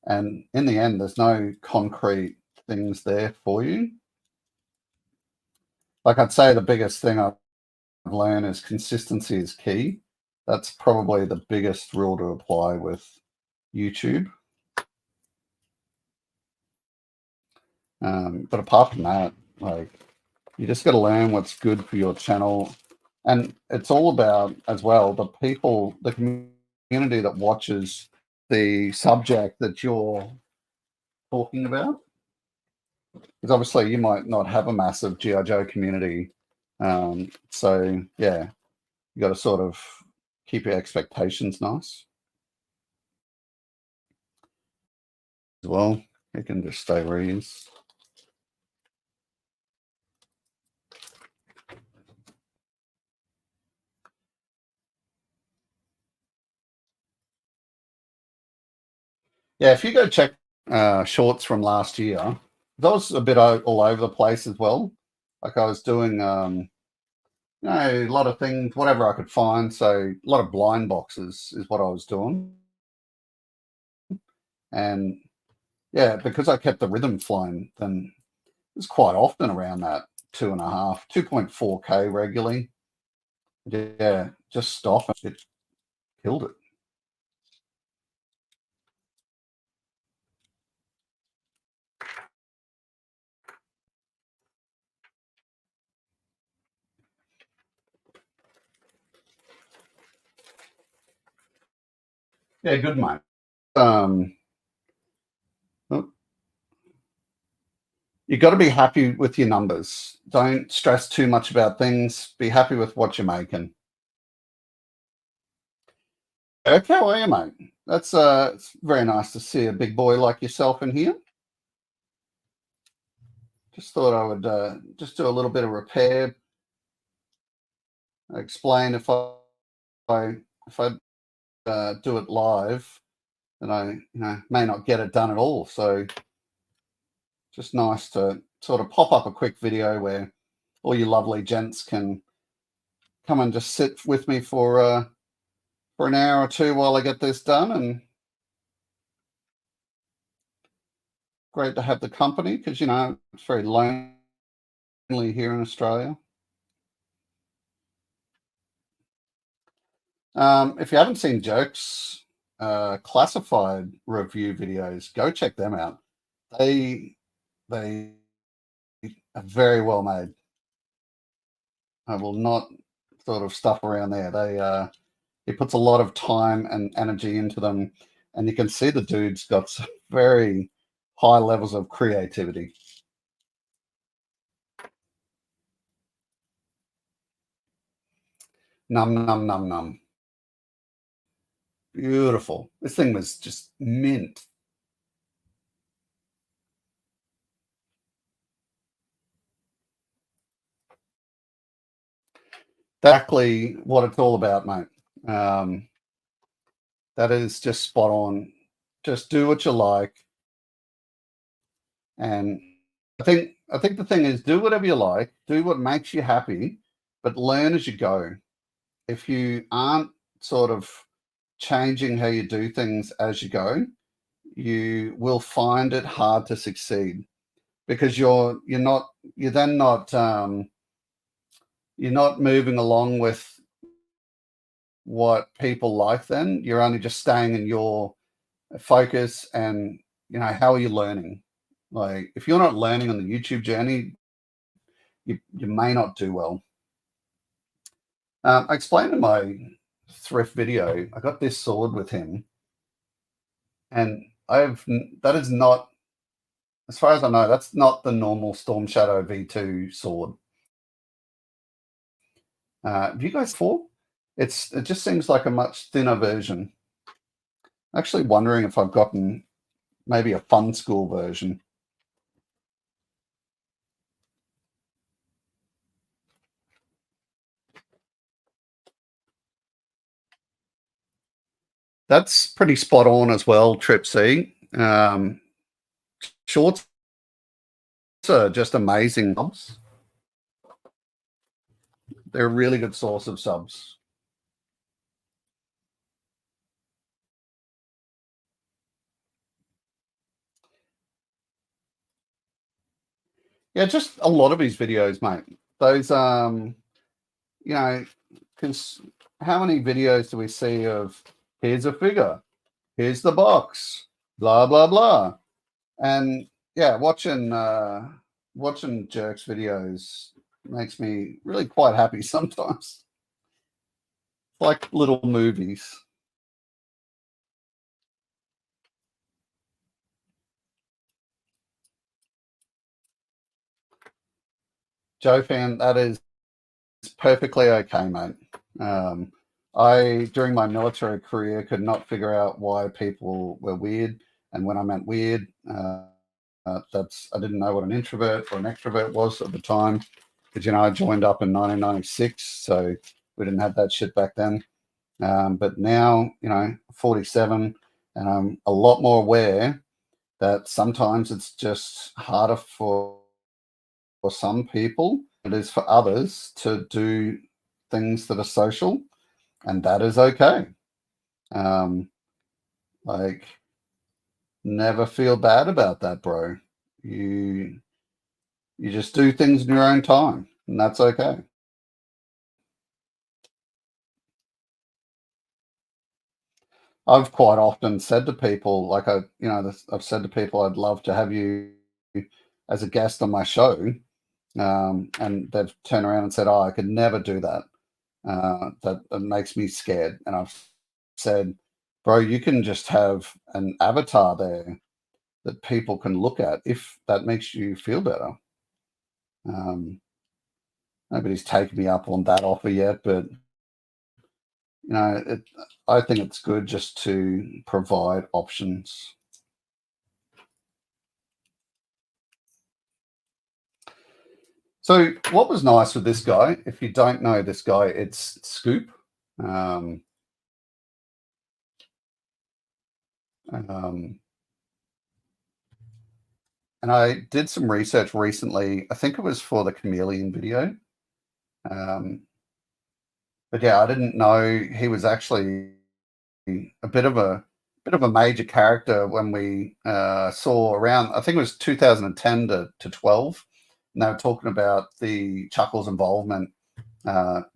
Speaker 1: And in the end, there's no concrete things there for you. Like I'd say the biggest thing I've learned is consistency is key. That's probably the biggest rule to apply with YouTube. But apart from that, like you just got to learn what's good for your channel. And it's all about, as well, the people, the community that watches the subject that you're talking about. Because obviously you might not have a massive G.I. Joe community. So, yeah, you got to sort of keep your expectations nice as well. You can just stay where he is. Yeah, if you go check shorts from last year, that was a bit all over the place as well. Like I was doing, a lot of things, whatever I could find. So a lot of blind boxes is what I was doing. And yeah, because I kept the rhythm flowing, then it was quite often around that 2.4K regularly. Yeah, just stop and it killed it. Yeah, good mate. Oh, you got to be happy with your numbers. Don't stress too much about things. Be happy with what you're making. Okay, how are you, mate? That's it's very nice to see a big boy like yourself in here. Just thought I would just do a little bit of repair. Explain if I do it live, then I may not get it done at all. So just nice to sort of pop up a quick video where all you lovely gents can come and just sit with me for an hour or two while I get this done. And great to have the company because it's very lonely here in Australia. If you haven't seen Jokes classified review videos, go check them out. They are very well made. I will not sort of stuff around there. He puts a lot of time and energy into them, and you can see the dude's got some very high levels of creativity. Num num num num. Beautiful. This thing was just mint. Exactly what it's all about, mate. Um, that is just spot on. Just do what you like, and I think the thing is do whatever you like, do what makes you happy, but learn as you go. If you aren't sort of changing how you do things as you go, you will find it hard to succeed because you're then not you're not moving along with what people like. Then you're only just staying in your focus, and how are you learning? Like if you're not learning on the YouTube journey, you may not do well. I explained in my thrift video, I got this sword with him, and that is not, as far as I know, that's not the normal Storm Shadow V2 sword. Have you guys before? It just seems like a much thinner version. Actually wondering if I've gotten maybe a fun school version. That's pretty spot on as well, Trip C. Shorts are just amazing subs. They're a really good source of subs. Yeah, just a lot of his videos, mate. Those, you know, because how many videos do we see of here's a figure, here's the box, blah blah blah, and yeah, watching Jerks videos makes me really quite happy sometimes. Like little movies. Joe fan, that is perfectly okay, mate. Um, I, during my military career, could not figure out why people were weird. And when I meant weird, I didn't know what an introvert or an extrovert was at the time. Because, I joined up in 1996, so we didn't have that shit back then. But now, 47, and I'm a lot more aware that sometimes it's just harder for some people, it is for others to do things that are social, and that is okay. Um, like, never feel bad about that, bro. You you just do things in your own time, and that's okay. I've quite often said to people, like I've said to people, I'd love to have you as a guest on my show, and they've turned around and said, "Oh, I could never do that. That makes me scared." And I've said, "Bro, you can just have an avatar there that people can look at if that makes you feel better." Um, Nobody's taken me up on that offer yet, but it, I think it's good just to provide options. So, what was nice with this guy? If you don't know this guy, it's Scoop. Um, um, and I did some research recently. I think it was for the chameleon video. Um, but yeah, I didn't know he was actually a bit of a major character when we saw around. I think it was 2010 to 12, and they were talking about the Chuckles' involvement,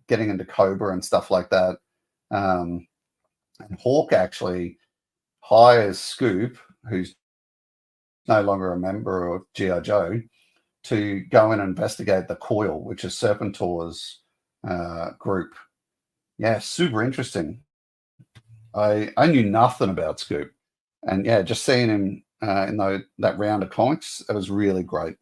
Speaker 1: getting into Cobra and stuff like that. Um, and Hawk actually hires Scoop, who's no longer a member of GI Joe, to go and investigate the Coil, which is Serpentor's group. Yeah, super interesting. I knew nothing about Scoop, and yeah, just seeing him in that round of comics, it was really great.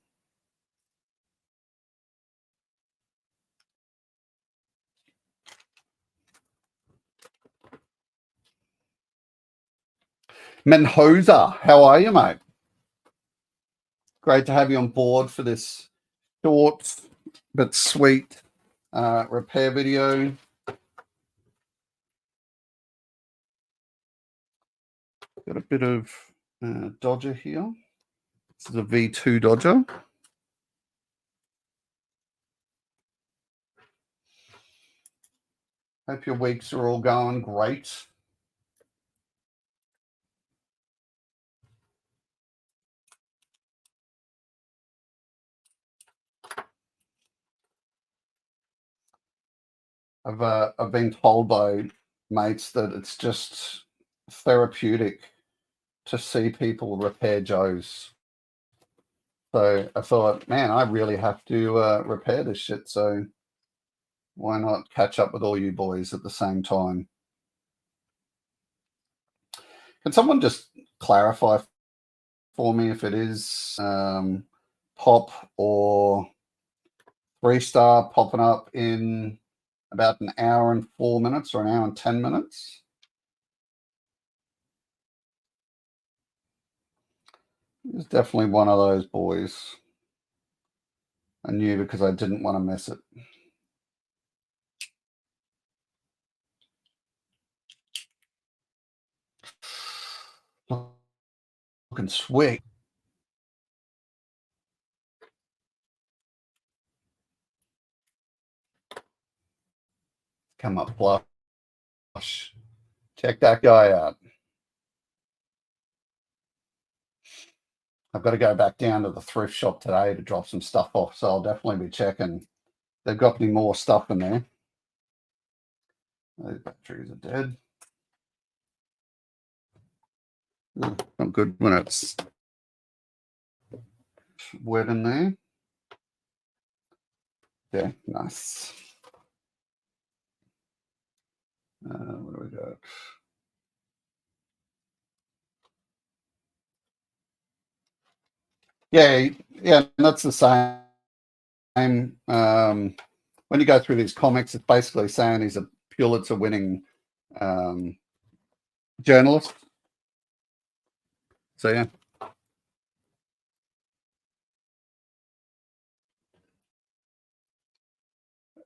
Speaker 1: Menhoza, how are you, mate? Great to have you on board for this short but sweet repair video. Got a bit of Dodger here. This is a V2 Dodger. Hope your weeks are all going great. I've been told by mates that it's just therapeutic to see people repair Joes. So I thought, man, I really have to repair this shit. So why not catch up with all you boys at the same time? Can someone just clarify for me if it is pop or 3-star popping up in about an hour and 4 minutes or an hour and 10 minutes? It's definitely one of those boys. I knew because I didn't want to miss it. Looking sweet. Come up flush. Check that guy out. I've got to go back down to the thrift shop today to drop some stuff off, so I'll definitely be checking. They've got any more stuff in there. Those batteries are dead. Ooh, not good when it's wet in there. Yeah, nice. What do we got? Yeah, and that's the same. When you go through these comics, it's basically saying he's a Pulitzer-winning journalist. So yeah.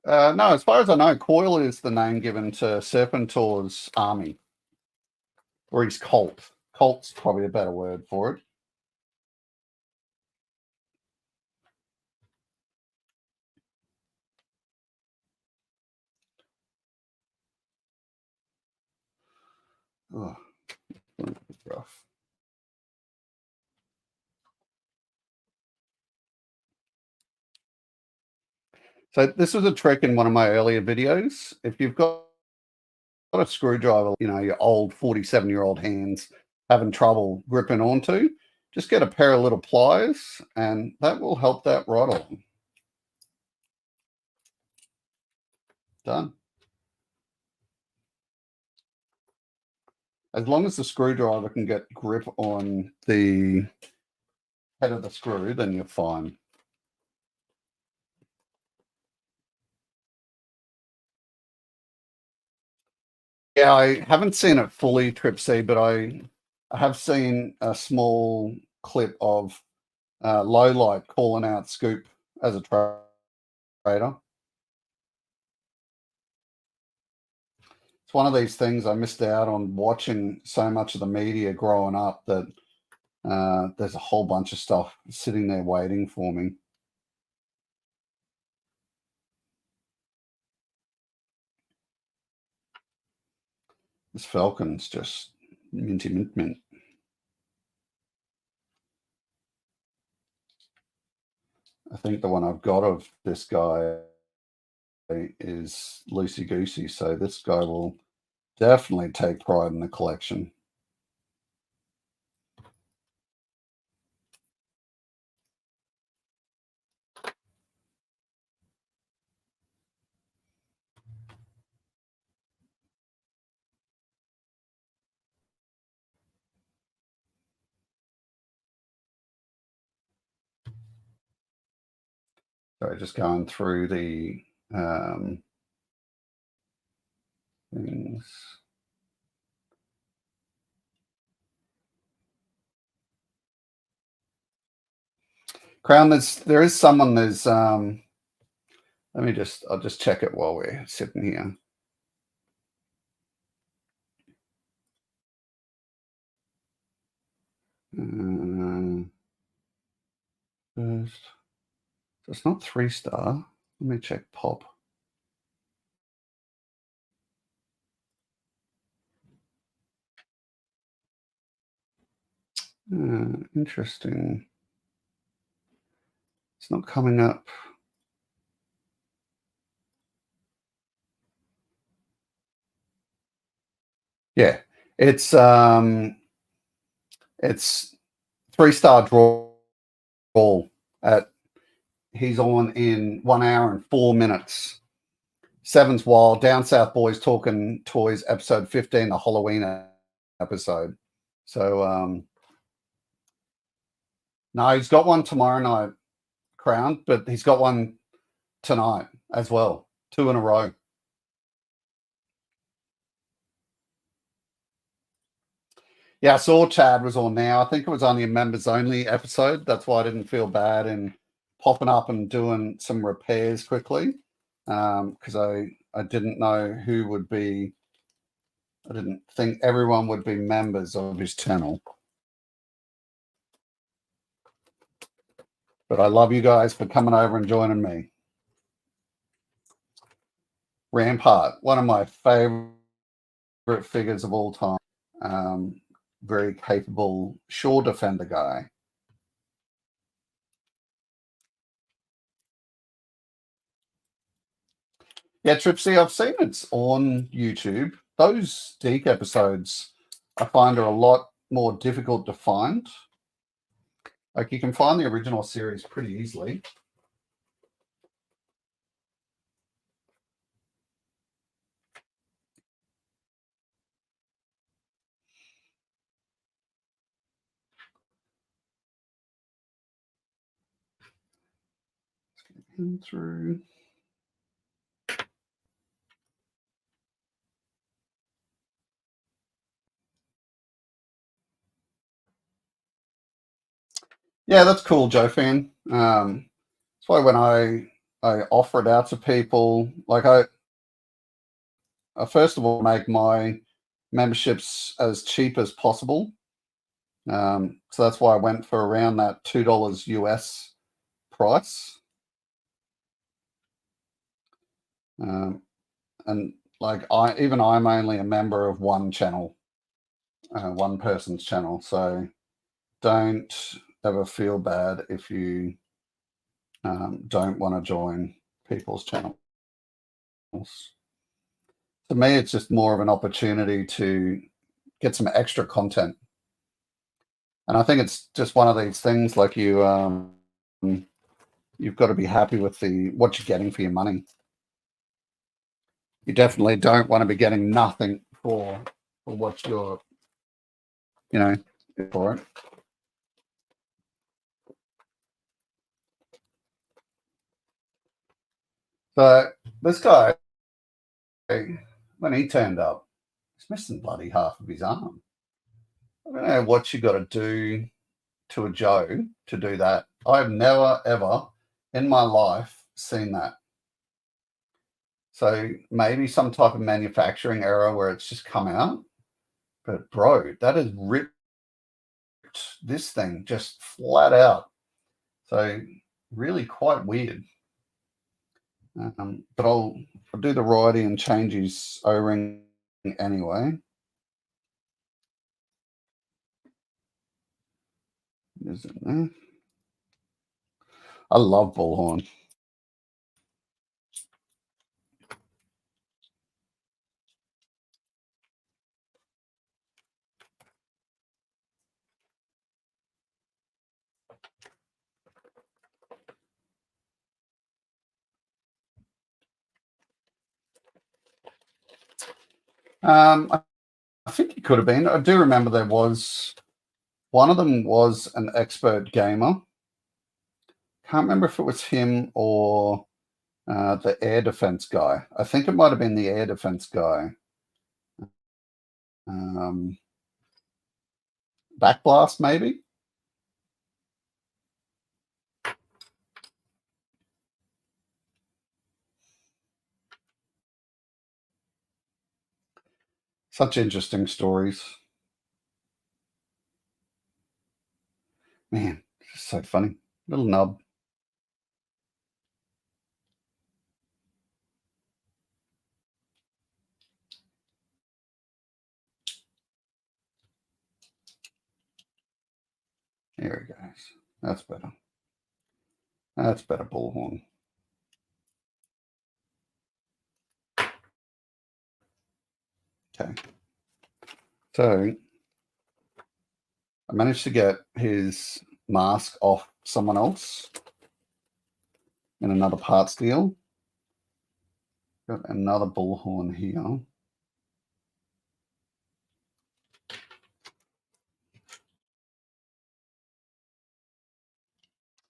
Speaker 1: No, as far as I know, Coil is the name given to Serpentor's army, or his cult. Cult's probably a better word for it. Oh, rough. So this was a trick in one of my earlier videos. If you've got a screwdriver, you know, your old 47-year-old hands having trouble gripping onto, just get a pair of little pliers and that will help that right along. Done. As long as the screwdriver can get grip on the head of the screw, then you're fine. Yeah, I haven't seen it fully, Trip C, but I have seen a small clip of Low Light calling out Scoop as a trader. It's one of these things I missed out on watching so much of the media growing up that there's a whole bunch of stuff sitting there waiting for me. This Falcon's just minty mint mint. I think the one I've got of this guy is loosey goosey, so this guy will definitely take pride in the collection. So just going through the things. Crown, there is someone, I'll just check it while we're sitting here. First, so it's not 3-star. Let me check pop. Interesting. It's not coming up. Yeah, it's 3-star draw at he's on in 1 hour and 4 minutes. Seven's Wild, Down South Boys Talking Toys, episode 15, the Halloween episode. So no, he's got one tomorrow night, Crown, but he's got one tonight as well. 2 in a row. Yeah, I saw Chad was on now. I think it was only a members only episode. That's why I didn't feel bad in popping up and doing some repairs quickly. Because I didn't know who would be, I didn't think everyone would be members of his channel. But I love you guys for coming over and joining me. Rampart, one of my favorite figures of all time. Very capable shore defender guy. Yeah, Tripsy, I've seen it's on YouTube. Those Deke episodes I find are a lot more difficult to find. Like you can find the original series pretty easily. Through. Yeah, that's cool, Joe fan. That's why when I offer it out to people, like I first of all make my memberships as cheap as possible. So that's why I went for around that $2 US price. And like I'm only a member of one channel, one person's channel. So don't ever feel bad if you don't want to join people's channels. To me, it's just more of an opportunity to get some extra content. And I think it's just one of these things like you've got to be happy with what you're getting for your money. You definitely don't want to be getting nothing for what you're, for it. So this guy, when he turned up, he's missing bloody half of his arm. I don't know what you got to do to a Joe to do that. I've never, ever in my life seen that. So maybe some type of manufacturing error where it's just come out. But bro, that has ripped this thing just flat out. So really quite weird. But I'll do the righty and change his O-ring anyway. Is it there? I love Bullhorn. I think he could have been. I do remember there was one of them was an expert gamer. Can't remember if it was him or the air defense guy. I think it might have been the air defense guy. Backblast, maybe. Such interesting stories. Man, just so funny. Little nub. There he goes. That's better. That's better, bullhorn. Okay. So I managed to get his mask off someone else in another parts deal. Got another bullhorn here.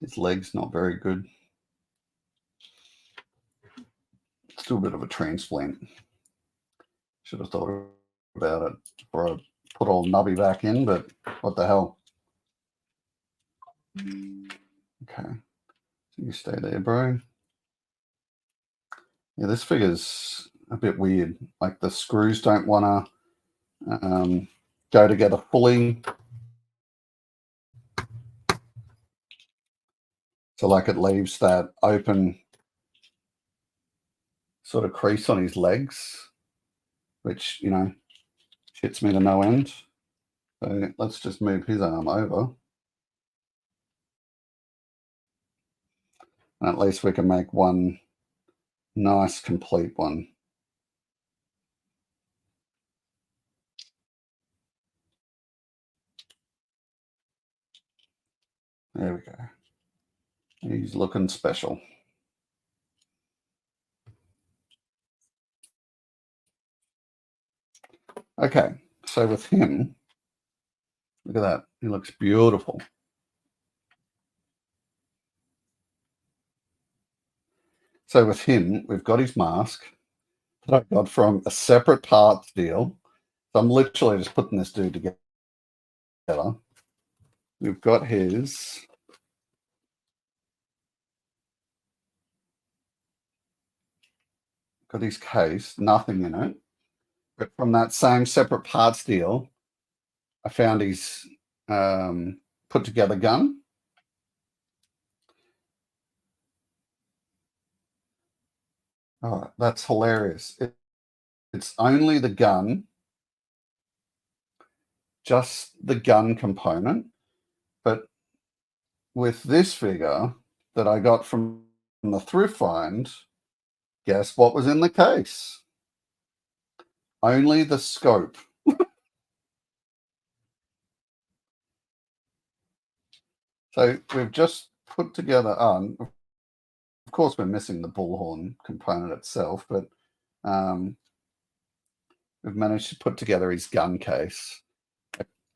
Speaker 1: His leg's not very good. Still a bit of a transplant. Should have thought about it before I put old Nubby back in, but what the hell. Okay. So you stay there, bro. Yeah, this figure's a bit weird. Like the screws don't want to go together fully. So like it leaves that open sort of crease on his legs, which, you know, shits me to no end. So let's just move his arm over. And at least we can make one nice, complete one. There we go. He's looking special. Okay, so with him, look at that. He looks beautiful. So with him, we've got his mask that I got from a separate parts deal. So I'm literally just putting this dude together. We've got his case, nothing in it. But from that same separate parts deal, I found his put together gun. Oh, that's hilarious. It's only the gun, just the gun component. But with this figure that I got from the thrift find, guess what was in the case? Only the scope. So we've just put together, of course, we're missing the bullhorn component itself, but we've managed to put together his gun case,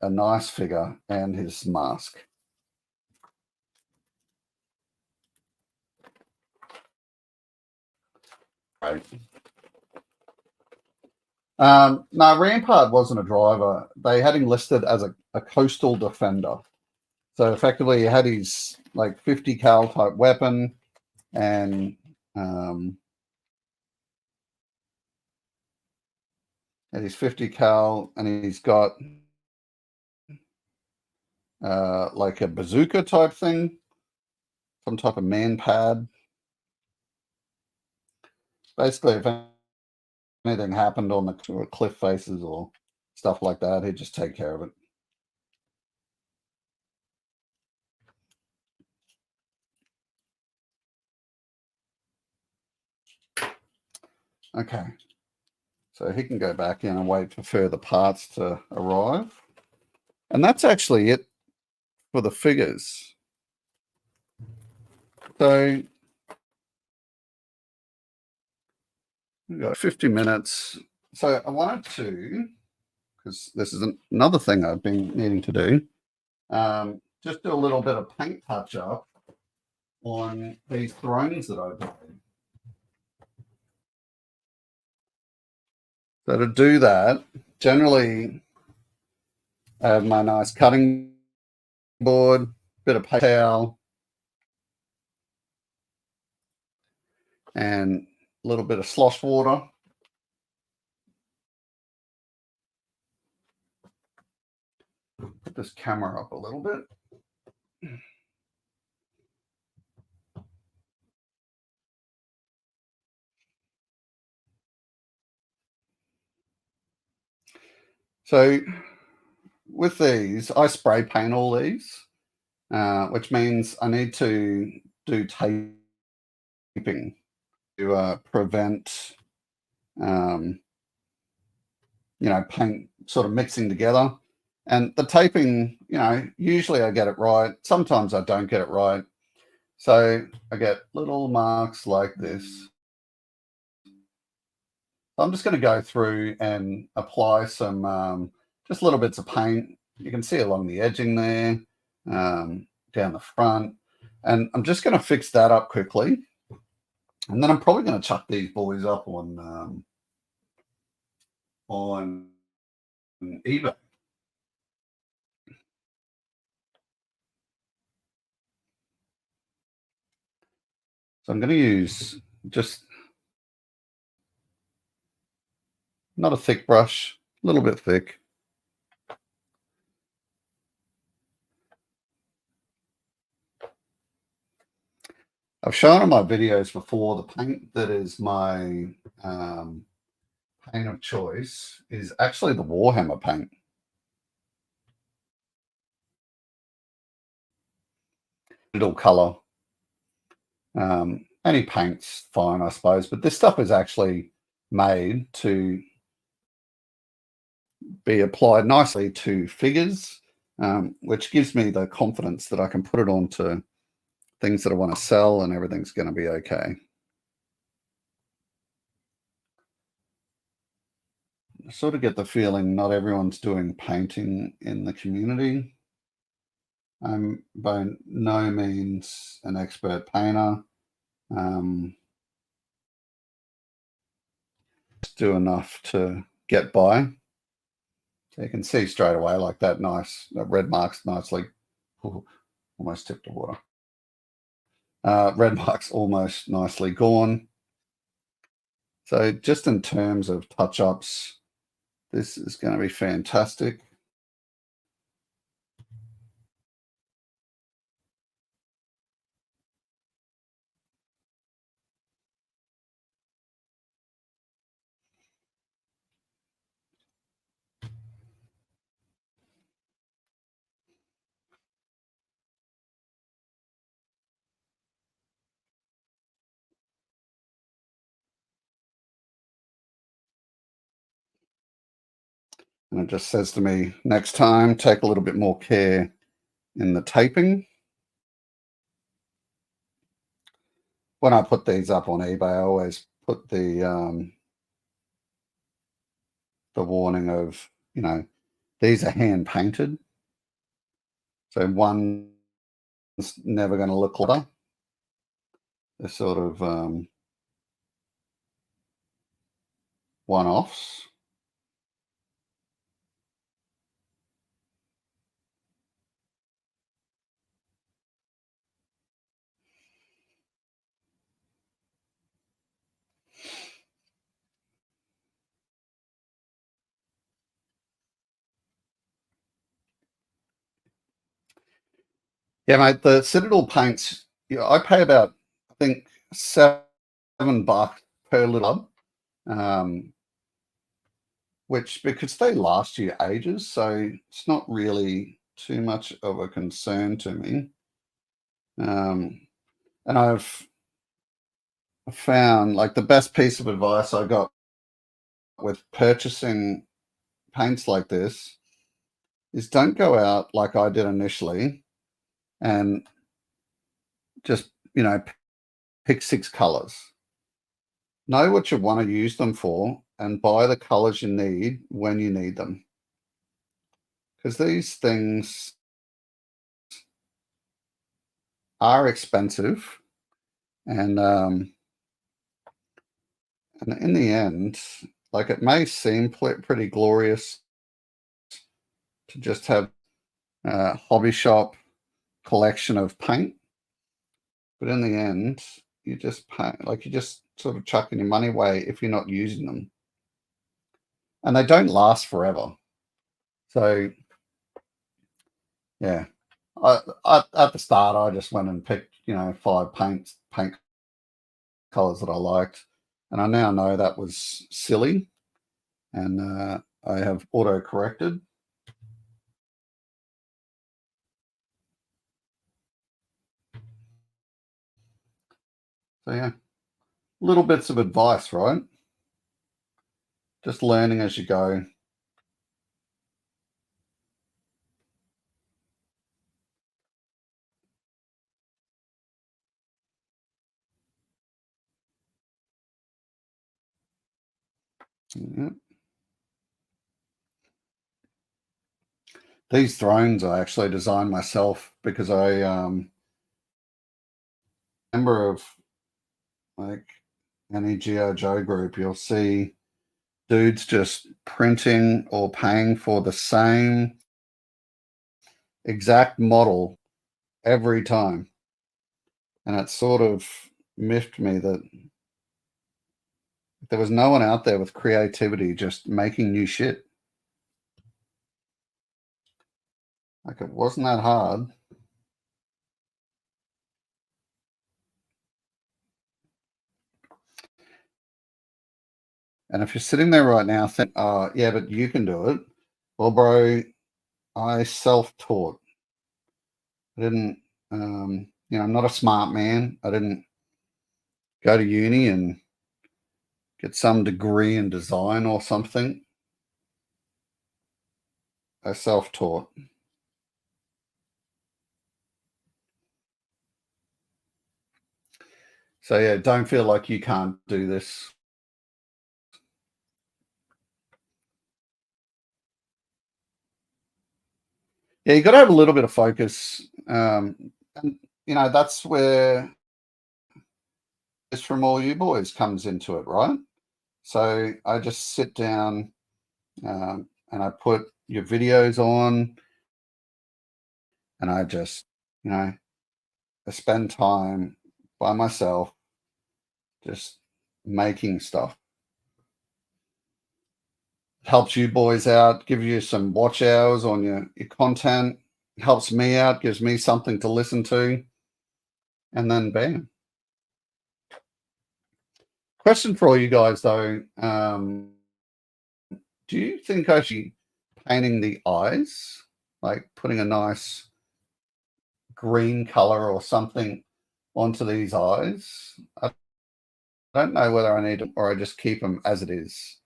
Speaker 1: a nice figure, and his mask. Right. No, Rampart wasn't a driver. They had him listed as a coastal defender. So effectively, he had his like 50 cal type weapon, and had his 50 cal, and he's got like a bazooka type thing, some type of man pad. Basically, if anything happened on the cliff faces or stuff like that, he'd just take care of it. Okay. So he can go back in and wait for further parts to arrive. And that's actually it for the figures. So we've got 50 minutes. So I wanted to, because this is another thing I've been needing to do, just do a little bit of paint touch up on these thrones that I've made. So to do that, generally I have my nice cutting board, bit of paper towel, and a little bit of slosh water. put this camera up a little bit. So with these, I spray paint all these, which means I need to do taping to prevent, um, paint sort of mixing together. And the taping, usually I get it right. Sometimes I don't get it right. So I get little marks like this. I'm just going to go through and apply some just little bits of paint. You can see along the edging there, down the front. And I'm just going to fix that up quickly. And then I'm probably going to chuck these boys up on eBay. So I'm going to use just not a thick brush, a little bit thick. I've shown in my videos before the paint that is my paint of choice is actually the Warhammer paint. Little color. Any paint's fine, I suppose, but this stuff is actually made to be applied nicely to figures, which gives me the confidence that I can put it onto things that I want to sell and everything's going to be okay. I sort of get the feeling not everyone's doing painting in the community. I'm by no means an expert painter. Just do enough to get by. So you can see straight away like that red mark's nicely, almost tipped the water. Red mark's almost nicely gone. So just in terms of touch-ups, this is going to be fantastic. And it just says to me, next time, take a little bit more care in the taping. When I put these up on eBay, I always put the warning of, these are hand painted. So one's never going to look like other. They're sort of one-offs. Yeah, mate, the Citadel paints, I pay about, I think, $7 per little, which, because they last you ages, so it's not really too much of a concern to me. And I've found, like, the best piece of advice I got with purchasing paints like this is don't go out like I did initially and just, pick 6 colors. Know what you want to use them for and buy the colors you need when you need them. Because these things are expensive, and in the end, like, it may seem pretty glorious to just have a hobby shop collection of paint, but in the end, you just sort of chucking your money away if you're not using them, and they don't last forever. So Yeah. At the start, I just went and picked, 5 paint colors that I liked, and I now know that was silly, and, I have auto-corrected. So, yeah, little bits of advice, right? Just learning as you go. Yeah. These drones I actually designed myself because I, member of, like, any G.I. Joe group, you'll see dudes just printing or paying for the same exact model every time, and it sort of miffed me that there was no one out there with creativity just making new shit. Like, it wasn't that hard. And if you're sitting there right now think, "Oh, yeah, but you can do it." Well, bro, I self-taught. I didn't, I'm not a smart man. I didn't go to uni and get some degree in design or something. I self-taught. So, yeah, don't feel like you can't do this. Yeah, you gotta have a little bit of focus, and, that's where this from all you boys comes into it, right? So, I just sit down, and I put your videos on, and I just, you know, I spend time by myself just making stuff. Helps you boys out, give you some watch hours on your content, helps me out, gives me something to listen to, and then bam. Question for all you guys though, do you think I should painting the eyes, like putting a nice green color or something onto these eyes? I don't know whether I need to, or I just keep them as it is.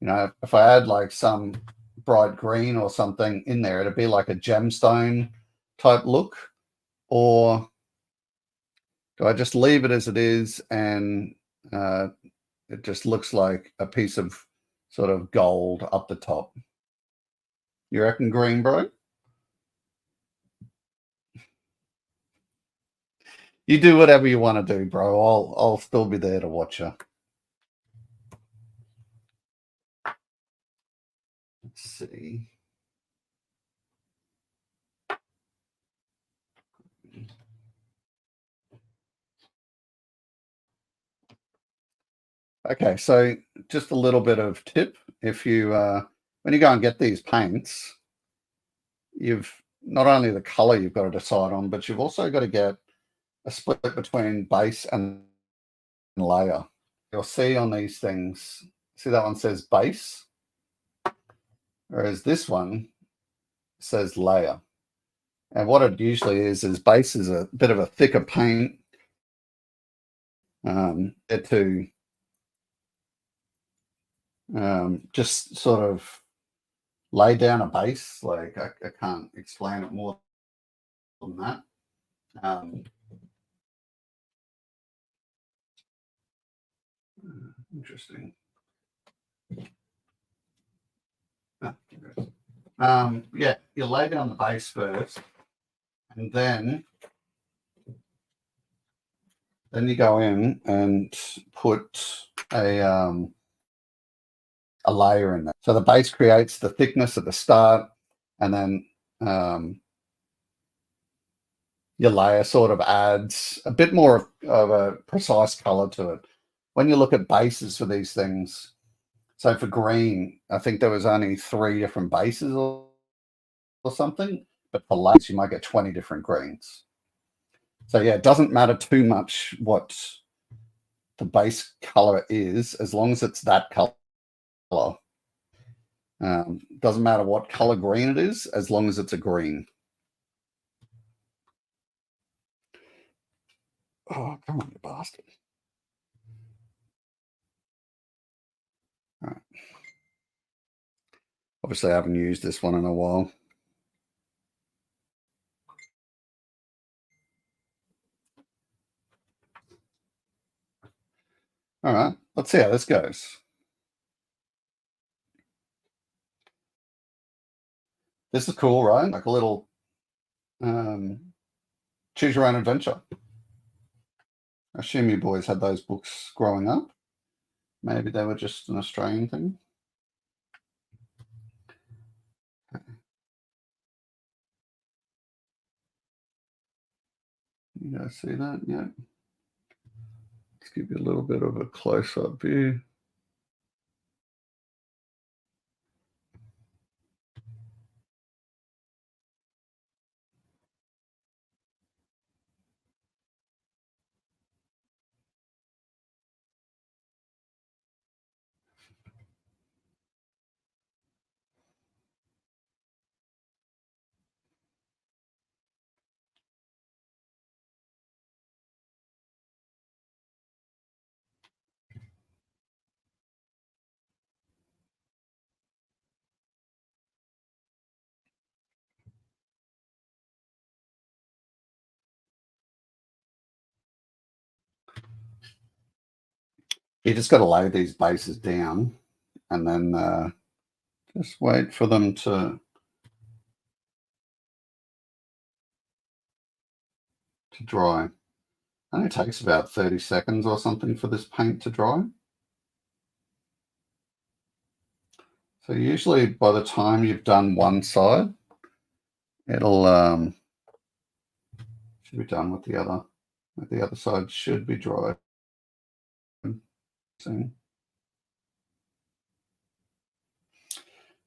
Speaker 1: If I add like some bright green or something in there, it'd be like a gemstone type look. Or do I just leave it as it is and uh, it just looks like a piece of sort of gold up the top? You reckon green, bro? You do whatever you want to do, bro. I'll still be there to watch you. Let's see. Okay, so just a little bit of tip. If you when you go and get these paints, you've not only the color you've got to decide on, but you've also got to get a split between base and layer. You'll see on these things, see that one says base, whereas this one says layer. And what it usually is base is a bit of a thicker paint to just sort of lay down a base. Like I can't explain it more than that. Um, Interesting. Yeah, you lay down the base first, and then you go in and put a layer in there. So the base creates the thickness at the start, and then your layer sort of adds a bit more of a precise color to it. When you look at bases for these things, so for green, I think there was only 3 different bases or something, but for lace, you might get 20 different greens. So yeah, it doesn't matter too much what the base color is, as long as it's that color. Doesn't matter what color green it is, as long as it's a green. Oh, come on, you bastard. All right. Obviously, I haven't used this one in a while. All right, let's see how this goes. This is cool, right? Like a little choose your own adventure. I assume you boys had those books growing up. Maybe they were just an Australian thing. You guys see that? Yeah. Let's give you a little bit of a close-up view. You just got to lay these bases down and then just wait for them to dry. I think it takes about 30 seconds or something for this paint to dry. So usually by the time you've done one side, it'll should be done with the other. The other side should be dry soon.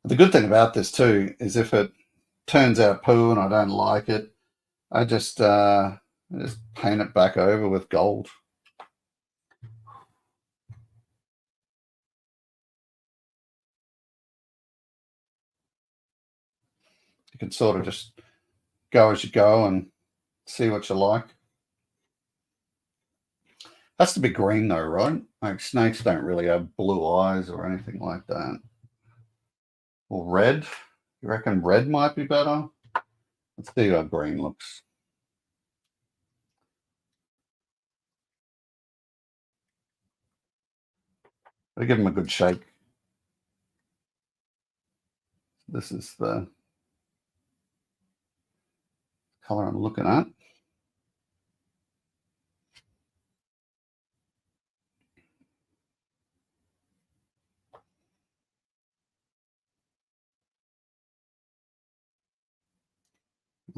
Speaker 1: The good thing about this too is if it turns out poo and I don't like it, I just paint it back over with gold. You can sort of just go as you go and see what you like. Has to be green though, right? Like snakes don't really have blue eyes or anything like that. Or red. You reckon red might be better? Let's see how green looks. I'll give them a good shake. This is the color I'm looking at.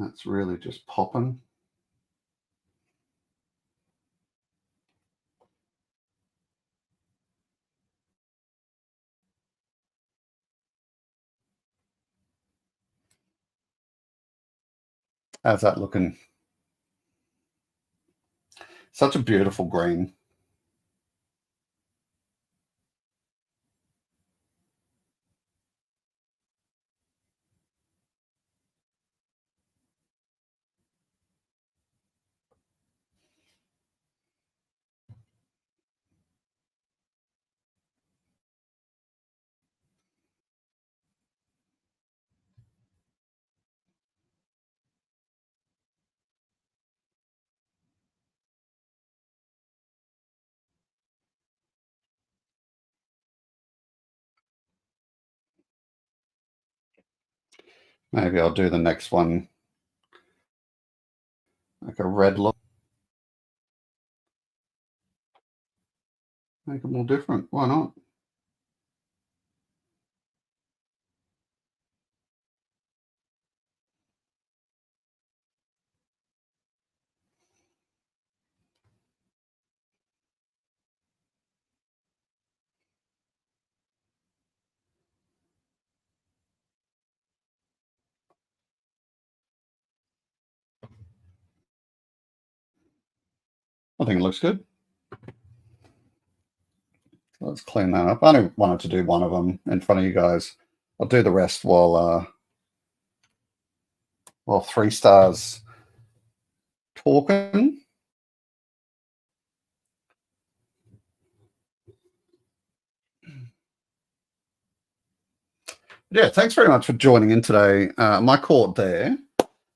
Speaker 1: That's really just popping. How's that looking? Such a beautiful green. Maybe I'll do the next one like a red look. Make it more different. Why not? I think it looks good. Let's clean that up. I only wanted to do one of them in front of you guys. I'll do the rest while 3 Stars talking. Yeah, thanks very much for joining in today. I might call it there.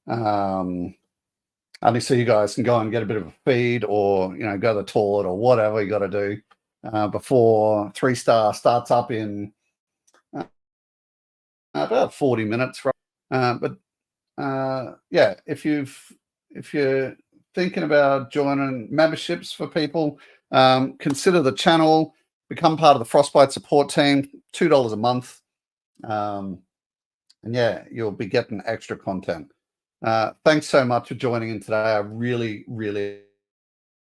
Speaker 1: Only so you guys can go and get a bit of a feed, or go to the toilet or whatever you got to do before 3 Star starts up in about 40 minutes. But yeah, if you're thinking about joining memberships for people, consider the channel, become part of the Frostbite support team. $2 a month. And yeah, you'll be getting extra content. Thanks so much for joining in today. I really, really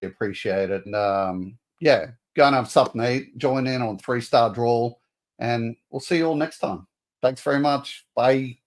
Speaker 1: appreciate it. And yeah, go and have something to eat. Join in on 3 Star Draw, and we'll see you all next time. Thanks very much. Bye.